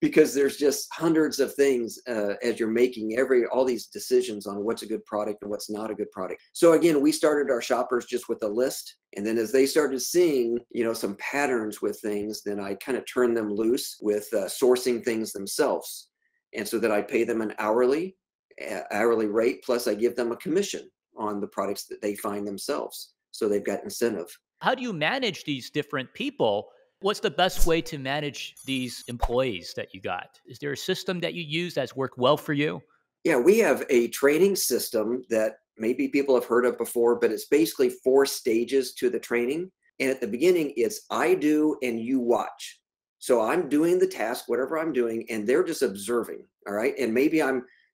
because there's just hundreds of things as you're making all these decisions on what's a good product and what's not a good product. So again, we started our shoppers just with a list. And then as they started seeing, some patterns with things, then I kind of turned them loose with sourcing things themselves. And so that I pay them an hourly rate, plus I give them a commission on the products that they find themselves. So they've got incentive. How do you manage these different people? What's the best way to manage these employees that you got? Is there a system that you use that's worked well for you? Yeah, we have a training system that maybe people have heard of before, but it's basically 4 stages to the training. And at the beginning, it's I do and you watch. So I'm doing the task, whatever I'm doing, and they're just observing. All right. And maybe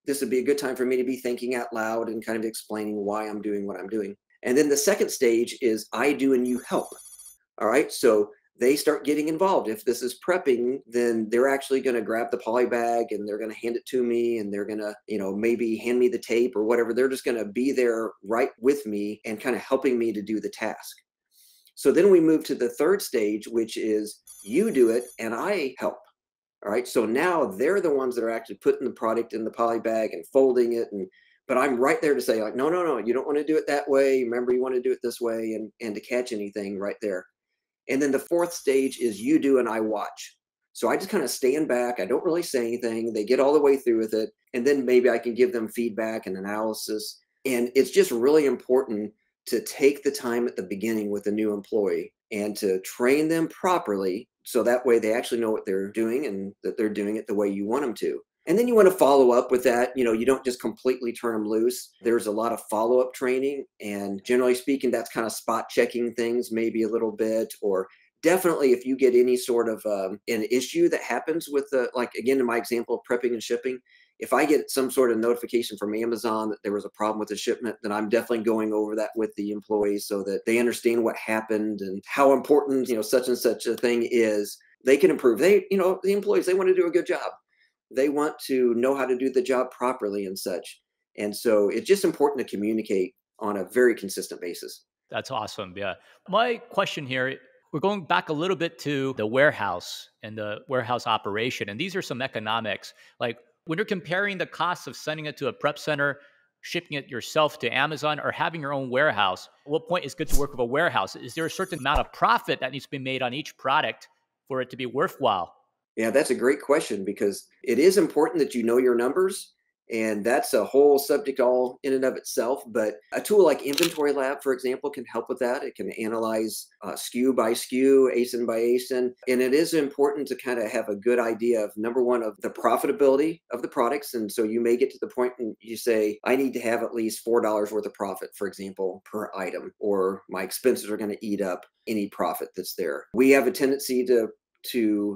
this would be a good time for me to be thinking out loud and kind of explaining why I'm doing what I'm doing. And then the second stage is I do and you help. All right. So they start getting involved. If this is prepping, then they're actually going to grab the poly bag and they're going to hand it to me and they're going to, maybe hand me the tape or whatever. They're just going to be there right with me and kind of helping me to do the task. So then we move to the third stage, which is you do it and I help. All right. So now they're the ones that are actually putting the product in the poly bag and folding it. But I'm right there to say like, no, you don't want to do it that way. Remember, you want to do it this way and to catch anything right there. And then the fourth stage is you do and I watch. So I just kind of stand back. I don't really say anything. They get all the way through with it. And then maybe I can give them feedback and analysis. And it's just really important to take the time at the beginning with a new employee and to train them properly. So that way they actually know what they're doing and that they're doing it the way you want them to. And then you want to follow up with that. You don't just completely turn them loose. There's a lot of follow-up training. And generally speaking, that's kind of spot checking things maybe a little bit, or definitely if you get any sort of an issue that happens with like again, in my example of prepping and shipping, if I get some sort of notification from Amazon that there was a problem with the shipment, then I'm definitely going over that with the employees so that they understand what happened and how important, such and such a thing is. They can improve. The employees, they want to do a good job. They want to know how to do the job properly and such. And so it's just important to communicate on a very consistent basis. That's awesome. Yeah. My question here, we're going back a little bit to the warehouse and the warehouse operation. And these are some economics. Like when you're comparing the costs of sending it to a prep center, shipping it yourself to Amazon, or having your own warehouse, at what point is good to work with a warehouse? Is there a certain amount of profit that needs to be made on each product for it to be worthwhile? Yeah, that's a great question because it is important that you know your numbers. And that's a whole subject all in and of itself. But a tool like Inventory Lab, for example, can help with that. It can analyze SKU by SKU, ASIN by ASIN. And it is important to kind of have a good idea of, number one, of the profitability of the products. And so you may get to the point and you say, I need to have at least $4 worth of profit, for example, per item, or my expenses are going to eat up any profit that's there. We have a tendency to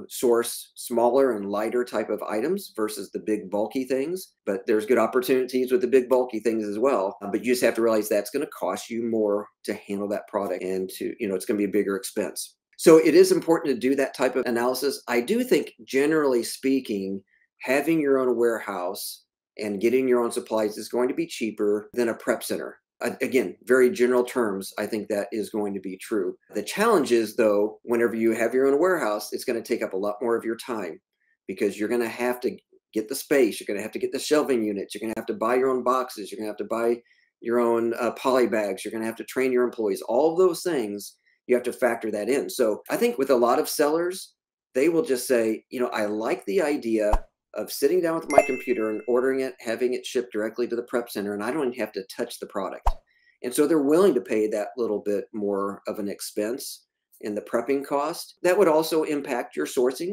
source smaller and lighter type of items versus the big bulky things. But there's good opportunities with the big bulky things as well. But you just have to realize that's going to cost you more to handle that product and it's going to be a bigger expense. So it is important to do that type of analysis. I do think, generally speaking, having your own warehouse and getting your own supplies is going to be cheaper than a prep center. Again, very general terms, I think that is going to be true. The challenge is, though, whenever you have your own warehouse, it's going to take up a lot more of your time because you're going to have to get the space. You're going to have to get the shelving units. You're going to have to buy your own boxes. You're going to have to buy your own poly bags. You're going to have to train your employees. All of those things, you have to factor that in. So I think with a lot of sellers, they will just say, I like the idea of sitting down with my computer and ordering it, having it shipped directly to the prep center, and I don't even have to touch the product. And so they're willing to pay that little bit more of an expense in the prepping cost. That would also impact your sourcing.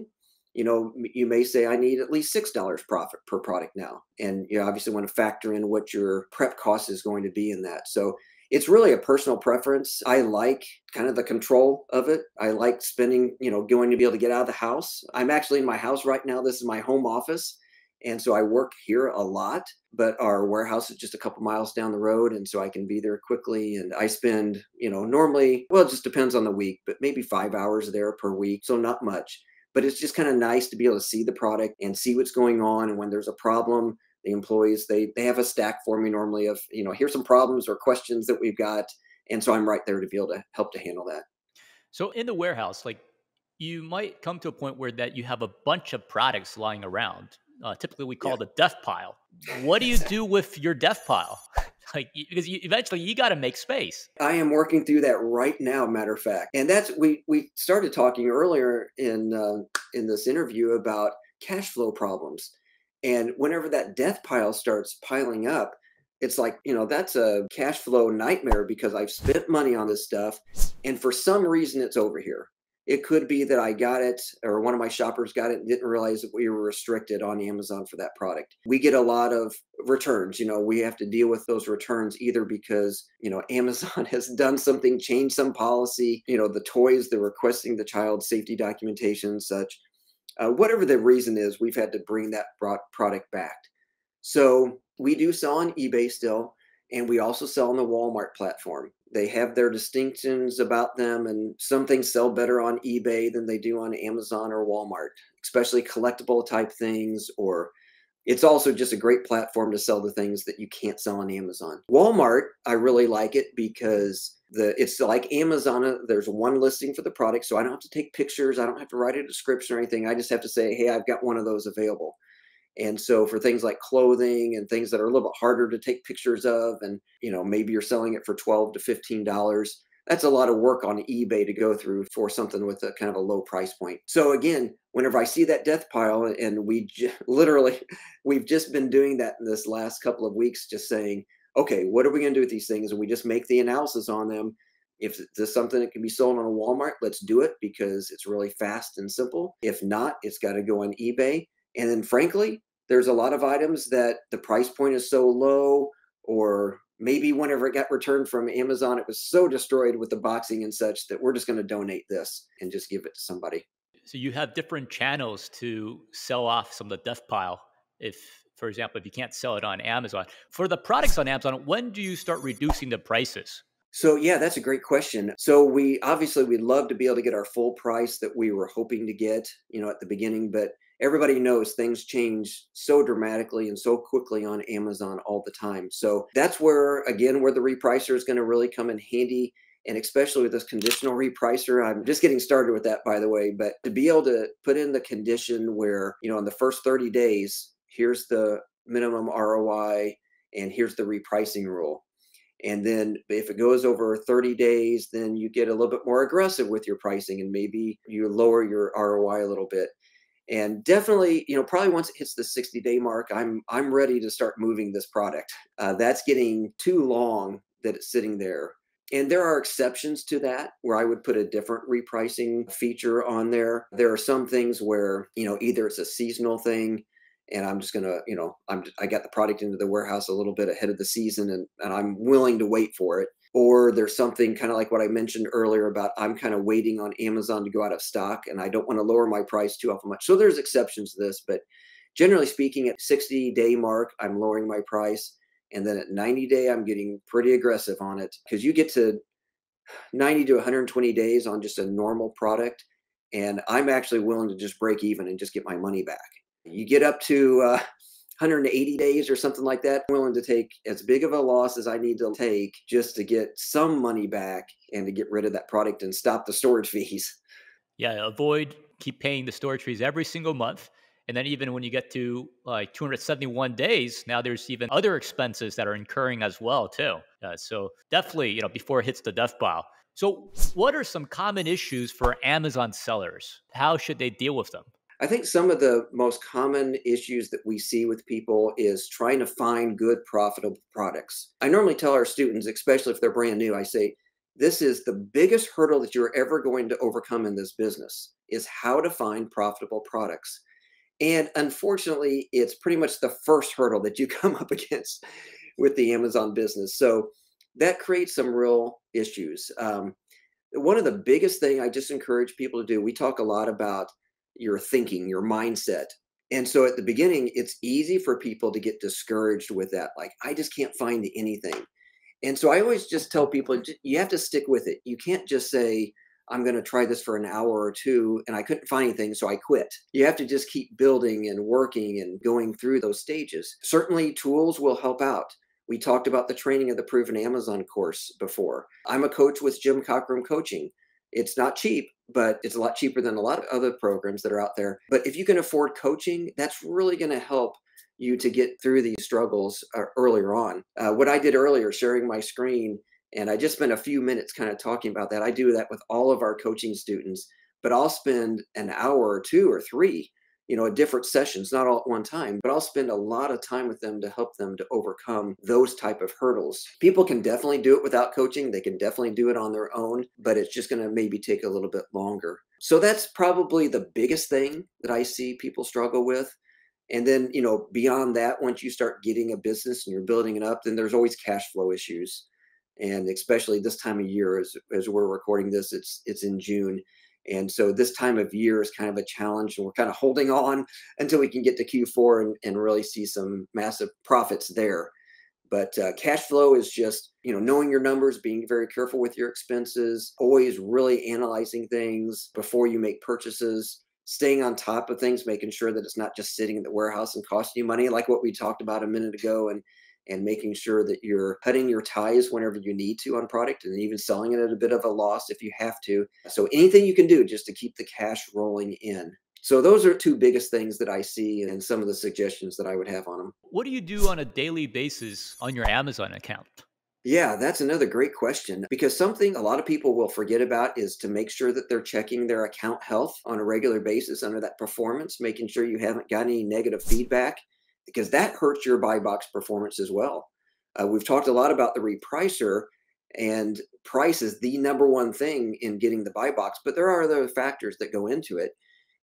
You may say, I need at least $6 profit per product now. And you obviously want to factor in what your prep cost is going to be in that. So it's really a personal preference. I like kind of the control of it. I like spending, going to be able to get out of the house. I'm actually in my house right now. This is my home office. And so I work here a lot, but our warehouse is just a couple miles down the road. And so I can be there quickly. And I spend, normally, well, it just depends on the week, but maybe 5 hours there per week. So not much, but it's just kind of nice to be able to see the product and see what's going on. And when there's a problem, the employees, they have a stack for me normally of, here's some problems or questions that we've got. And so I'm right there to be able to help to handle that. So in the warehouse, like you might come to a point where that you have a bunch of products lying around. Typically, we Yeah. call it a death pile. What do you do with your death pile? Because eventually you got to make space. I am working through that right now, matter of fact. And that's we started talking earlier in this interview about cash flow problems. And whenever that death pile starts piling up, it's like, that's a cash flow nightmare because I've spent money on this stuff and for some reason it's over here. It could be that I got it or one of my shoppers got it and didn't realize that we were restricted on Amazon for that product. We get a lot of returns. We have to deal with those returns either because, Amazon has done something, changed some policy, the toys, they're requesting the child safety documentation and such. Whatever the reason is, we've had to bring that product back. So we do sell on eBay still, and we also sell on the Walmart platform. They have their distinctions about them, and some things sell better on eBay than they do on Amazon or Walmart, especially collectible type things, or it's also just a great platform to sell the things that you can't sell on Amazon. Walmart, I really like it because it's like Amazon. There's one listing for the product, so I don't have to take pictures. I don't have to write a description or anything. I just have to say, hey, I've got one of those available. And so for things like clothing and things that are a little bit harder to take pictures of, and maybe you're selling it for $12 to $15, that's a lot of work on eBay to go through for something with a kind of a low price point. So again, whenever I see that death pile, and literally, we've just been doing that in this last couple of weeks, just saying, okay, what are we going to do with these things? And we just make the analysis on them. If there's something that can be sold on a Walmart, let's do it because it's really fast and simple. If not, it's got to go on eBay. And then frankly, there's a lot of items that the price point is so low, or maybe whenever it got returned from Amazon, it was so destroyed with the boxing and such that we're just going to donate this and just give it to somebody. So you have different channels to sell off some of the death pile. If, for example, if you can't sell it on Amazon, for the products on Amazon, when do you start reducing the prices? So yeah, that's a great question. So we'd love to be able to get our full price that we were hoping to get, at the beginning, but everybody knows things change so dramatically and so quickly on Amazon all the time. So that's where the repricer is going to really come in handy. And especially with this conditional repricer, I'm just getting started with that, by the way, but to be able to put in the condition where, in the first 30 days, here's the minimum ROI and here's the repricing rule. And then if it goes over 30 days, then you get a little bit more aggressive with your pricing and maybe you lower your ROI a little bit. And definitely, probably once it hits the 60-day mark, I'm ready to start moving this product. That's getting too long that it's sitting there. And there are exceptions to that where I would put a different repricing feature on there. There are some things where, either it's a seasonal thing and I'm just gonna, I got the product into the warehouse a little bit ahead of the season and I'm willing to wait for it. Or there's something kind of like what I mentioned earlier about I'm kind of waiting on Amazon to go out of stock and I don't want to lower my price too awful much. So there's exceptions to this, but generally speaking, at 60-day mark, I'm lowering my price. And then at 90-day, I'm getting pretty aggressive on it because you get to 90 to 120 days on just a normal product. And I'm actually willing to just break even and just get my money back. You get up to 180 days or something like that, I'm willing to take as big of a loss as I need to take just to get some money back and to get rid of that product and stop the storage fees. Yeah, keep paying the storage fees every single month. And then even when you get to like 271 days, now there's even other expenses that are incurring as well too. So definitely, before it hits the death pile. So what are some common issues for Amazon sellers? How should they deal with them? I think some of the most common issues that we see with people is trying to find good, profitable products. I normally tell our students, especially if they're brand new, I say, this is the biggest hurdle that you're ever going to overcome in this business is how to find profitable products. And unfortunately, it's pretty much the first hurdle that you come up against with the Amazon business. So that creates some real issues. One of the biggest thing I just encourage people to do, we talk a lot about your thinking, your mindset. And so at the beginning, it's easy for people to get discouraged with that. Like, I just can't find anything. And so I always just tell people, you have to stick with it. You can't just say, I'm going to try this for an hour or two, and I couldn't find anything, so I quit. You have to just keep building and working and going through those stages. Certainly, tools will help out. We talked about the training of the Proven Amazon course before. I'm a coach with Jim Cockrum Coaching. It's not cheap, but it's a lot cheaper than a lot of other programs that are out there. But if you can afford coaching, that's really going to help you to get through these struggles earlier on. What I did earlier, sharing my screen, and I just spent a few minutes kind of talking about that. I do that with all of our coaching students, but I'll spend an hour or two or three, at different sessions, not all at one time, but I'll spend a lot of time with them to help them to overcome those type of hurdles. People can definitely do it without coaching. They can definitely do it on their own, but it's just going to maybe take a little bit longer. So that's probably the biggest thing that I see people struggle with. And then, beyond that, once you start getting a business and you're building it up, then there's always cash flow issues. And especially this time of year, as we're recording this, it's in June. And so this time of year is kind of a challenge, and we're kind of holding on until we can get to Q4 and really see some massive profits there. But cash flow is just, knowing your numbers, being very careful with your expenses, always really analyzing things before you make purchases, staying on top of things, making sure that it's not just sitting in the warehouse and costing you money, like what we talked about a minute ago, and making sure that you're cutting your ties whenever you need to on product, and even selling it at a bit of a loss if you have to. So anything you can do just to keep the cash rolling in. So those are two biggest things that I see, and some of the suggestions that I would have on them. What do you do on a daily basis on your Amazon account? Yeah, that's another great question, because something a lot of people will forget about is to make sure that they're checking their account health on a regular basis under that performance, making sure you haven't got any negative feedback, because that hurts your buy box performance as well. We've talked a lot about the repricer, and price is the number one thing in getting the buy box, but there are other factors that go into it.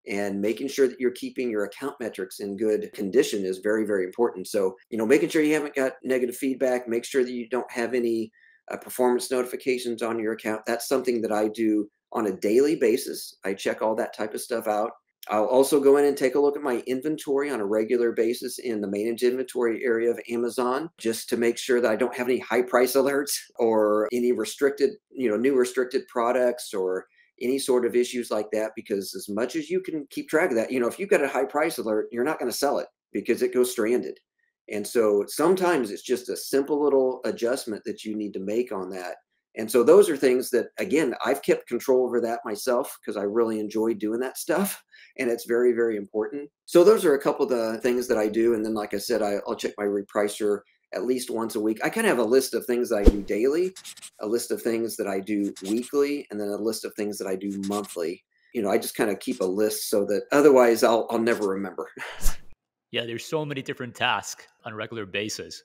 And making sure that you're keeping your account metrics in good condition is very, very important. So, making sure you haven't got negative feedback, make sure that you don't have any performance notifications on your account. That's something that I do on a daily basis. I check all that type of stuff out. I'll also go in and take a look at my inventory on a regular basis in the managed inventory area of Amazon, just to make sure that I don't have any high price alerts or any restricted, new restricted products or any sort of issues like that. Because as much as you can keep track of that, if you've got a high price alert, you're not going to sell it because it goes stranded. And so sometimes it's just a simple little adjustment that you need to make on that. And so those are things that, again, I've kept control over that myself because I really enjoy doing that stuff. And it's very, very important. So those are a couple of the things that I do. And then, like I said, I'll check my repricer at least once a week. I kind of have a list of things that I do daily, a list of things that I do weekly, and then a list of things that I do monthly. I just kind of keep a list so that otherwise I'll never remember. Yeah, there's so many different tasks on a regular basis.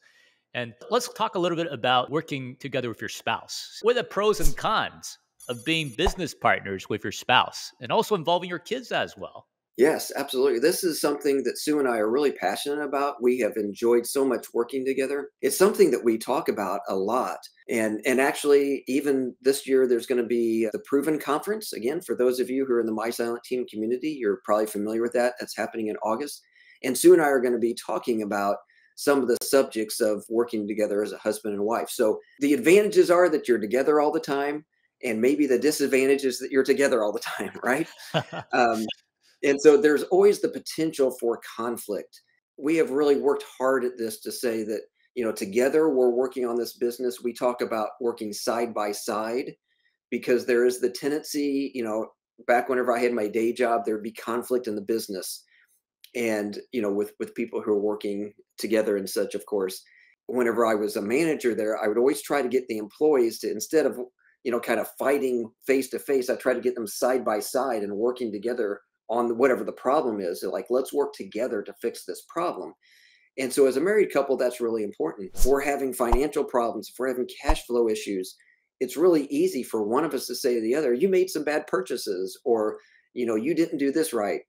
And let's talk a little bit about working together with your spouse. What are the pros and cons of being business partners with your spouse and also involving your kids as well? Yes, absolutely. This is something that Sue and I are really passionate about. We have enjoyed so much working together. It's something that we talk about a lot. And actually, even this year, there's going to be the Proven Conference. Again, for those of you who are in the My Silent Team community, you're probably familiar with that. That's happening in August. And Sue and I are going to be talking about some of the subjects of working together as a husband and wife. So the advantages are that you're together all the time, and maybe the disadvantages that you're together all the time, right? Um, and so there's always the potential for conflict. We have really worked hard at this to say that, together we're working on this business. We talk about working side by side because there is the tendency, back whenever I had my day job, there'd be conflict in the business. And, with people who are working together and such, of course, whenever I was a manager there, I would always try to get the employees to, instead of, kind of fighting face to face, I try to get them side by side and working together on whatever the problem is. They're like, let's work together to fix this problem. And so as a married couple, that's really important. If we're having financial problems, if we're having cash flow issues, it's really easy for one of us to say to the other, you made some bad purchases, or, you didn't do this right.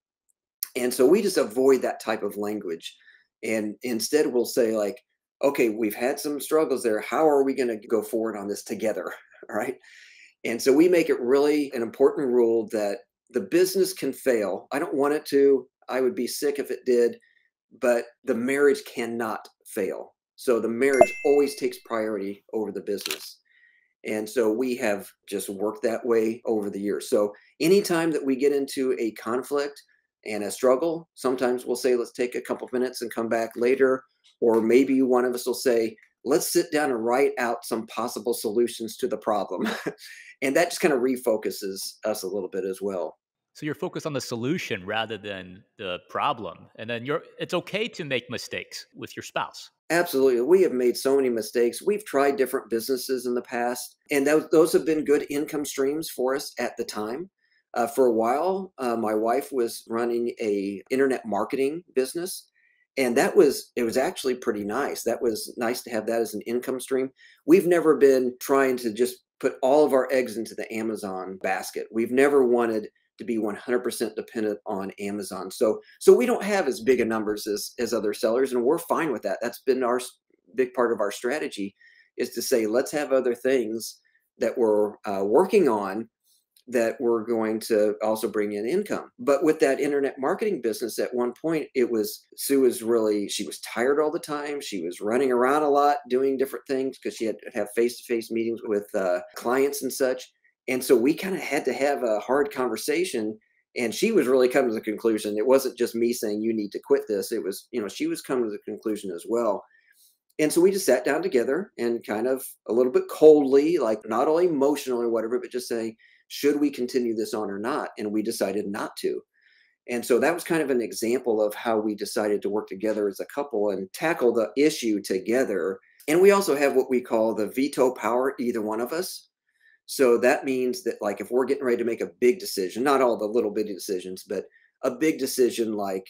And so we just avoid that type of language. And instead we'll say like, okay, we've had some struggles there. How are we going to go forward on this together? All right. And so we make it really an important rule that the business can fail. I don't want it to. I would be sick if it did, but the marriage cannot fail. So the marriage always takes priority over the business. And so we have just worked that way over the years. So anytime that we get into a conflict and a struggle, sometimes we'll say, let's take a couple of minutes and come back later. Or maybe one of us will say, let's sit down and write out some possible solutions to the problem. And that just kind of refocuses us a little bit as well. So you're focused on the solution rather than the problem. And then it's okay to make mistakes with your spouse. Absolutely. We have made so many mistakes. We've tried different businesses in the past, and those have been good income streams for us at the time. For a while, my wife was running a internet marketing business, and it was actually pretty nice. That was nice to have that as an income stream. We've never been trying to just put all of our eggs into the Amazon basket. We've never wanted to be 100% dependent on Amazon. So we don't have as big a numbers as other sellers, and we're fine with that. That's been our big part of our strategy, is to say, let's have other things that we're working on that we're going to also bring in income. But with that internet marketing business, at one point, Sue was really, she was tired all the time. She was running around a lot doing different things because she had to have face-to-face meetings with clients and such. And so we kind of had to have a hard conversation. And she was really coming to the conclusion. It wasn't just me saying, you need to quit this. It was, she was coming to the conclusion as well. And so we just sat down together and kind of a little bit coldly, like not all emotional or whatever, but just say, should we continue this on or not? And we decided not to. And so that was kind of an example of how we decided to work together as a couple and tackle the issue together. And we also have what we call the veto power, either one of us. So that means that, like, if we're getting ready to make a big decision, not all the little bitty decisions, but a big decision like,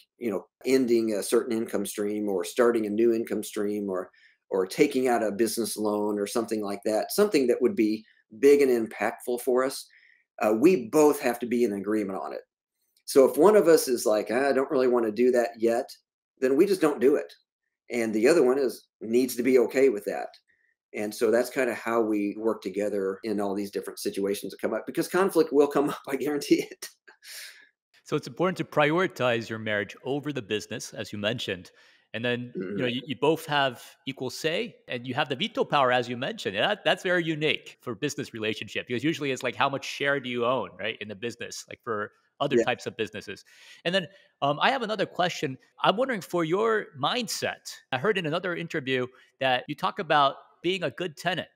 ending a certain income stream or starting a new income stream or taking out a business loan or something like that, something that would be big and impactful for us, we both have to be in agreement on it. So if one of us is like, I don't really want to do that yet, then we just don't do it. And the other one needs to be okay with that. And so that's kind of how we work together in all these different situations that come up, because conflict will come up, I guarantee it. So it's important to prioritize your marriage over the business, as you mentioned. And then, Mhm. you both have equal say and you have the veto power, as you mentioned. And that's very unique for business relationship because usually it's like, how much share do you own, right, in the business, like for other Yeah. types of businesses. And then I have another question. I'm wondering for your mindset. I heard in another interview that you talk about being a good tenant.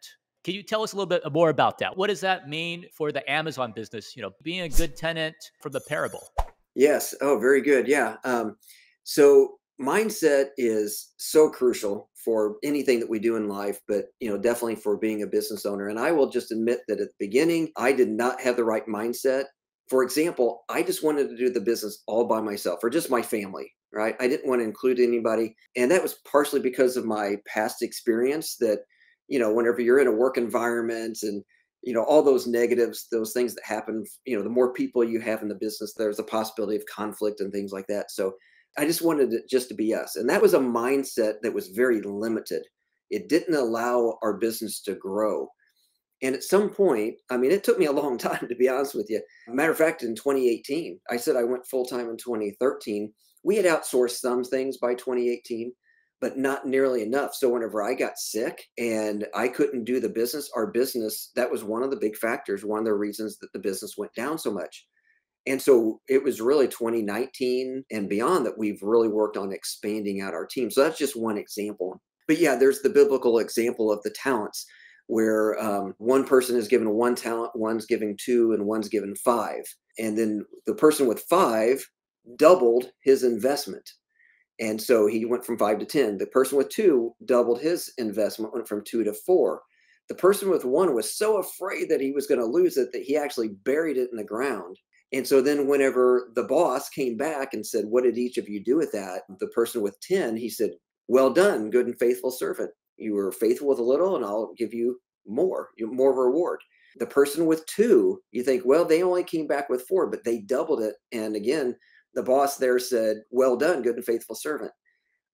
Can you tell us a little bit more about that? What does that mean for the Amazon business? Being a good tenant from the parable. Yes. Oh, very good. Yeah. So mindset is so crucial for anything that we do in life, but definitely for being a business owner. And I will just admit that at the beginning, I did not have the right mindset. For example, I just wanted to do the business all by myself or just my family, right? I didn't want to include anybody. And that was partially because of my past experience that, whenever you're in a work environment and all those negatives, those things that happen, the more people you have in the business, there's a possibility of conflict and things like that. So I just wanted it just to be us. And that was a mindset that was very limited. It didn't allow our business to grow. And at some point, I mean, it took me a long time, to be honest with you. Matter of fact, in 2018, I said I went full time in 2013. We had outsourced some things by 2018, but not nearly enough. So whenever I got sick and I couldn't do the business, our business, that was one of the big factors, one of the reasons that the business went down so much. And so it was really 2019 and beyond that we've really worked on expanding out our team. So that's just one example. But yeah, there's the biblical example of the talents where one person is given one talent, one's given two, and one's given five. And then the person with five doubled his investment. And so he went from five to 10. The person with two doubled his investment, went from two to four. The person with one was so afraid that he was going to lose it that he actually buried it in the ground. And so then, whenever the boss came back and said, what did each of you do with that? The person with 10, he said, well done, good and faithful servant. You were faithful with a little, and I'll give you more reward. The person with two, you think, well, they only came back with four, but they doubled it. And again, the boss there said, well done, good and faithful servant.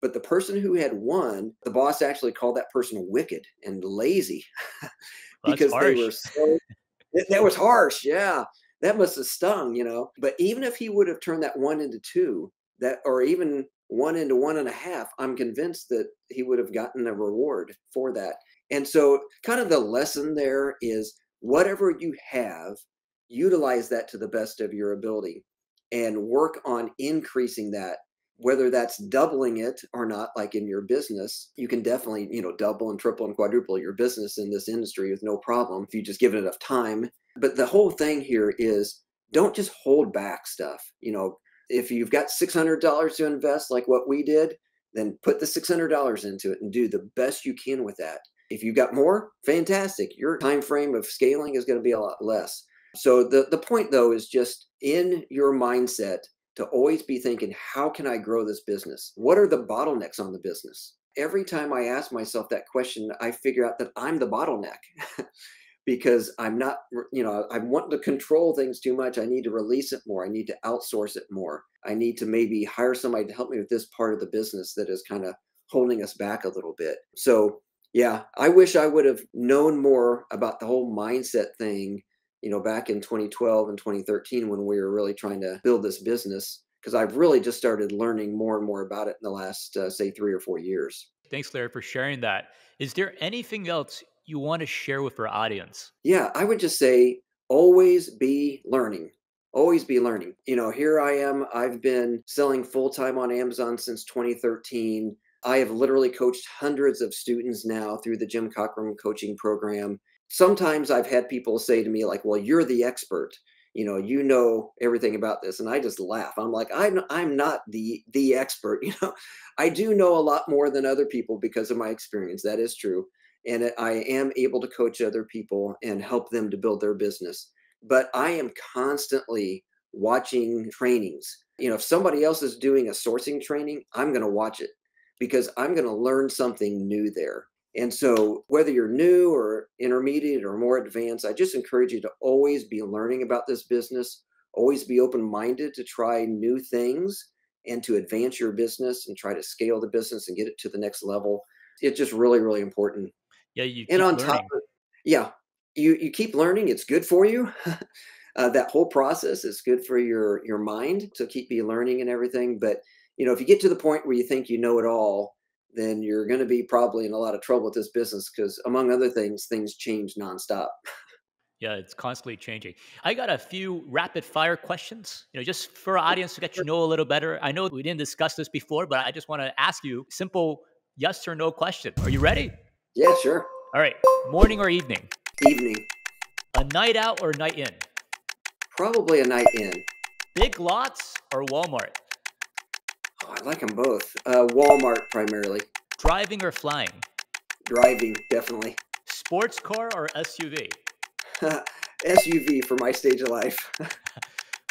But the person who had one, the boss actually called that person wicked and lazy Well, that's because they harsh. were so, that was harsh. Yeah. That must have stung. But even if he would have turned that one into two, or even one into one and a half, I'm convinced that he would have gotten a reward for that. And so kind of the lesson there is whatever you have, utilize that to the best of your ability and work on increasing that, whether that's doubling it or not. Like in your business, you can definitely, double and triple and quadruple your business in this industry with no problem if you just give it enough time. But the whole thing here is don't just hold back stuff. If you've got $600 to invest like what we did, then put the $600 into it and do the best you can with that. If you got more, fantastic. Your time frame of scaling is going to be a lot less. So the point though is just in your mindset to always be thinking, how can I grow this business? What are the bottlenecks on the business? Every time I ask myself that question, I figure out that I'm the bottleneck because I'm not, I want to control things too much. I need to release it more. I need to outsource it more. I need to maybe hire somebody to help me with this part of the business that is kind of holding us back a little bit. So yeah, I wish I would have known more about the whole mindset thing, back in 2012 and 2013 when we were really trying to build this business, because I've really just started learning more and more about it in the last, say, 3 or 4 years. Thanks, Larry, for sharing that. Is there anything else you want to share with our audience? Yeah, I would just say always be learning. Always be learning. Here I am. I've been selling full time on Amazon since 2013. I have literally coached hundreds of students now through the Jim Cockrum coaching program. Sometimes I've had people say to me like, well, you're the expert, you know everything about this. And I just laugh. I'm like, I'm not the expert. I do know a lot more than other people because of my experience. That is true. And I am able to coach other people and help them to build their business. But I am constantly watching trainings. If somebody else is doing a sourcing training, I'm going to watch it because I'm going to learn something new there. And so whether you're new or intermediate or more advanced, I just encourage you to always be learning about this business, always be open-minded to try new things and to advance your business and try to scale the business and get it to the next level. It's just really, really important. Yeah, you And keep on top learning. of yeah, you keep learning. It's good for you. That whole process is good for your mind to keep you learning and everything. But if you get to the point where you think you know it all, then you're going to be probably in a lot of trouble with this business because, among other things change nonstop. Yeah, it's constantly changing. I got a few rapid fire questions, just for our audience to get to know a little better. I know we didn't discuss this before, but I just want to ask you simple yes or no question. Are you ready? Yeah, sure. All right. Morning or evening? Evening, A night out or night in? probably a night in. Big Lots or Walmart? Oh, I like them both. Walmart primarily. Driving or flying? Driving, definitely. Sports car or SUV? SUV for my stage of life.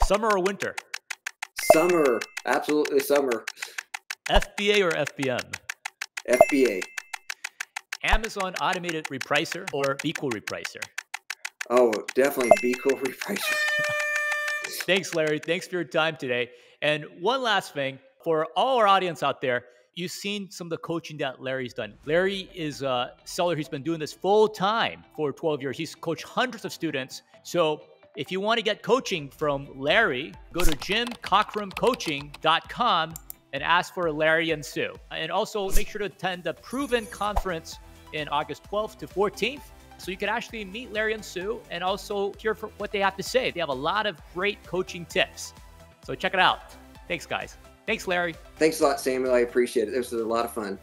Summer or winter? Summer, absolutely summer. FBA or FBM? FBA. Amazon automated repricer or equal repricer? Oh, definitely Be Cool Repricer. Thanks, Larry. Thanks for your time today. And one last thing for all our audience out there, you've seen some of the coaching that Larry's done. Larry is a seller who's been doing this full time for 12 years. He's coached hundreds of students. So if you want to get coaching from Larry, go to jimcockrumcoaching.com and ask for Larry and Sue. And also make sure to attend the Proven Conference in August 12th to 14th. So you can actually meet Larry and Sue and also hear what they have to say. They have a lot of great coaching tips. So check it out. Thanks, guys. Thanks, Larry. Thanks a lot, Samuel. I appreciate it. This was a lot of fun.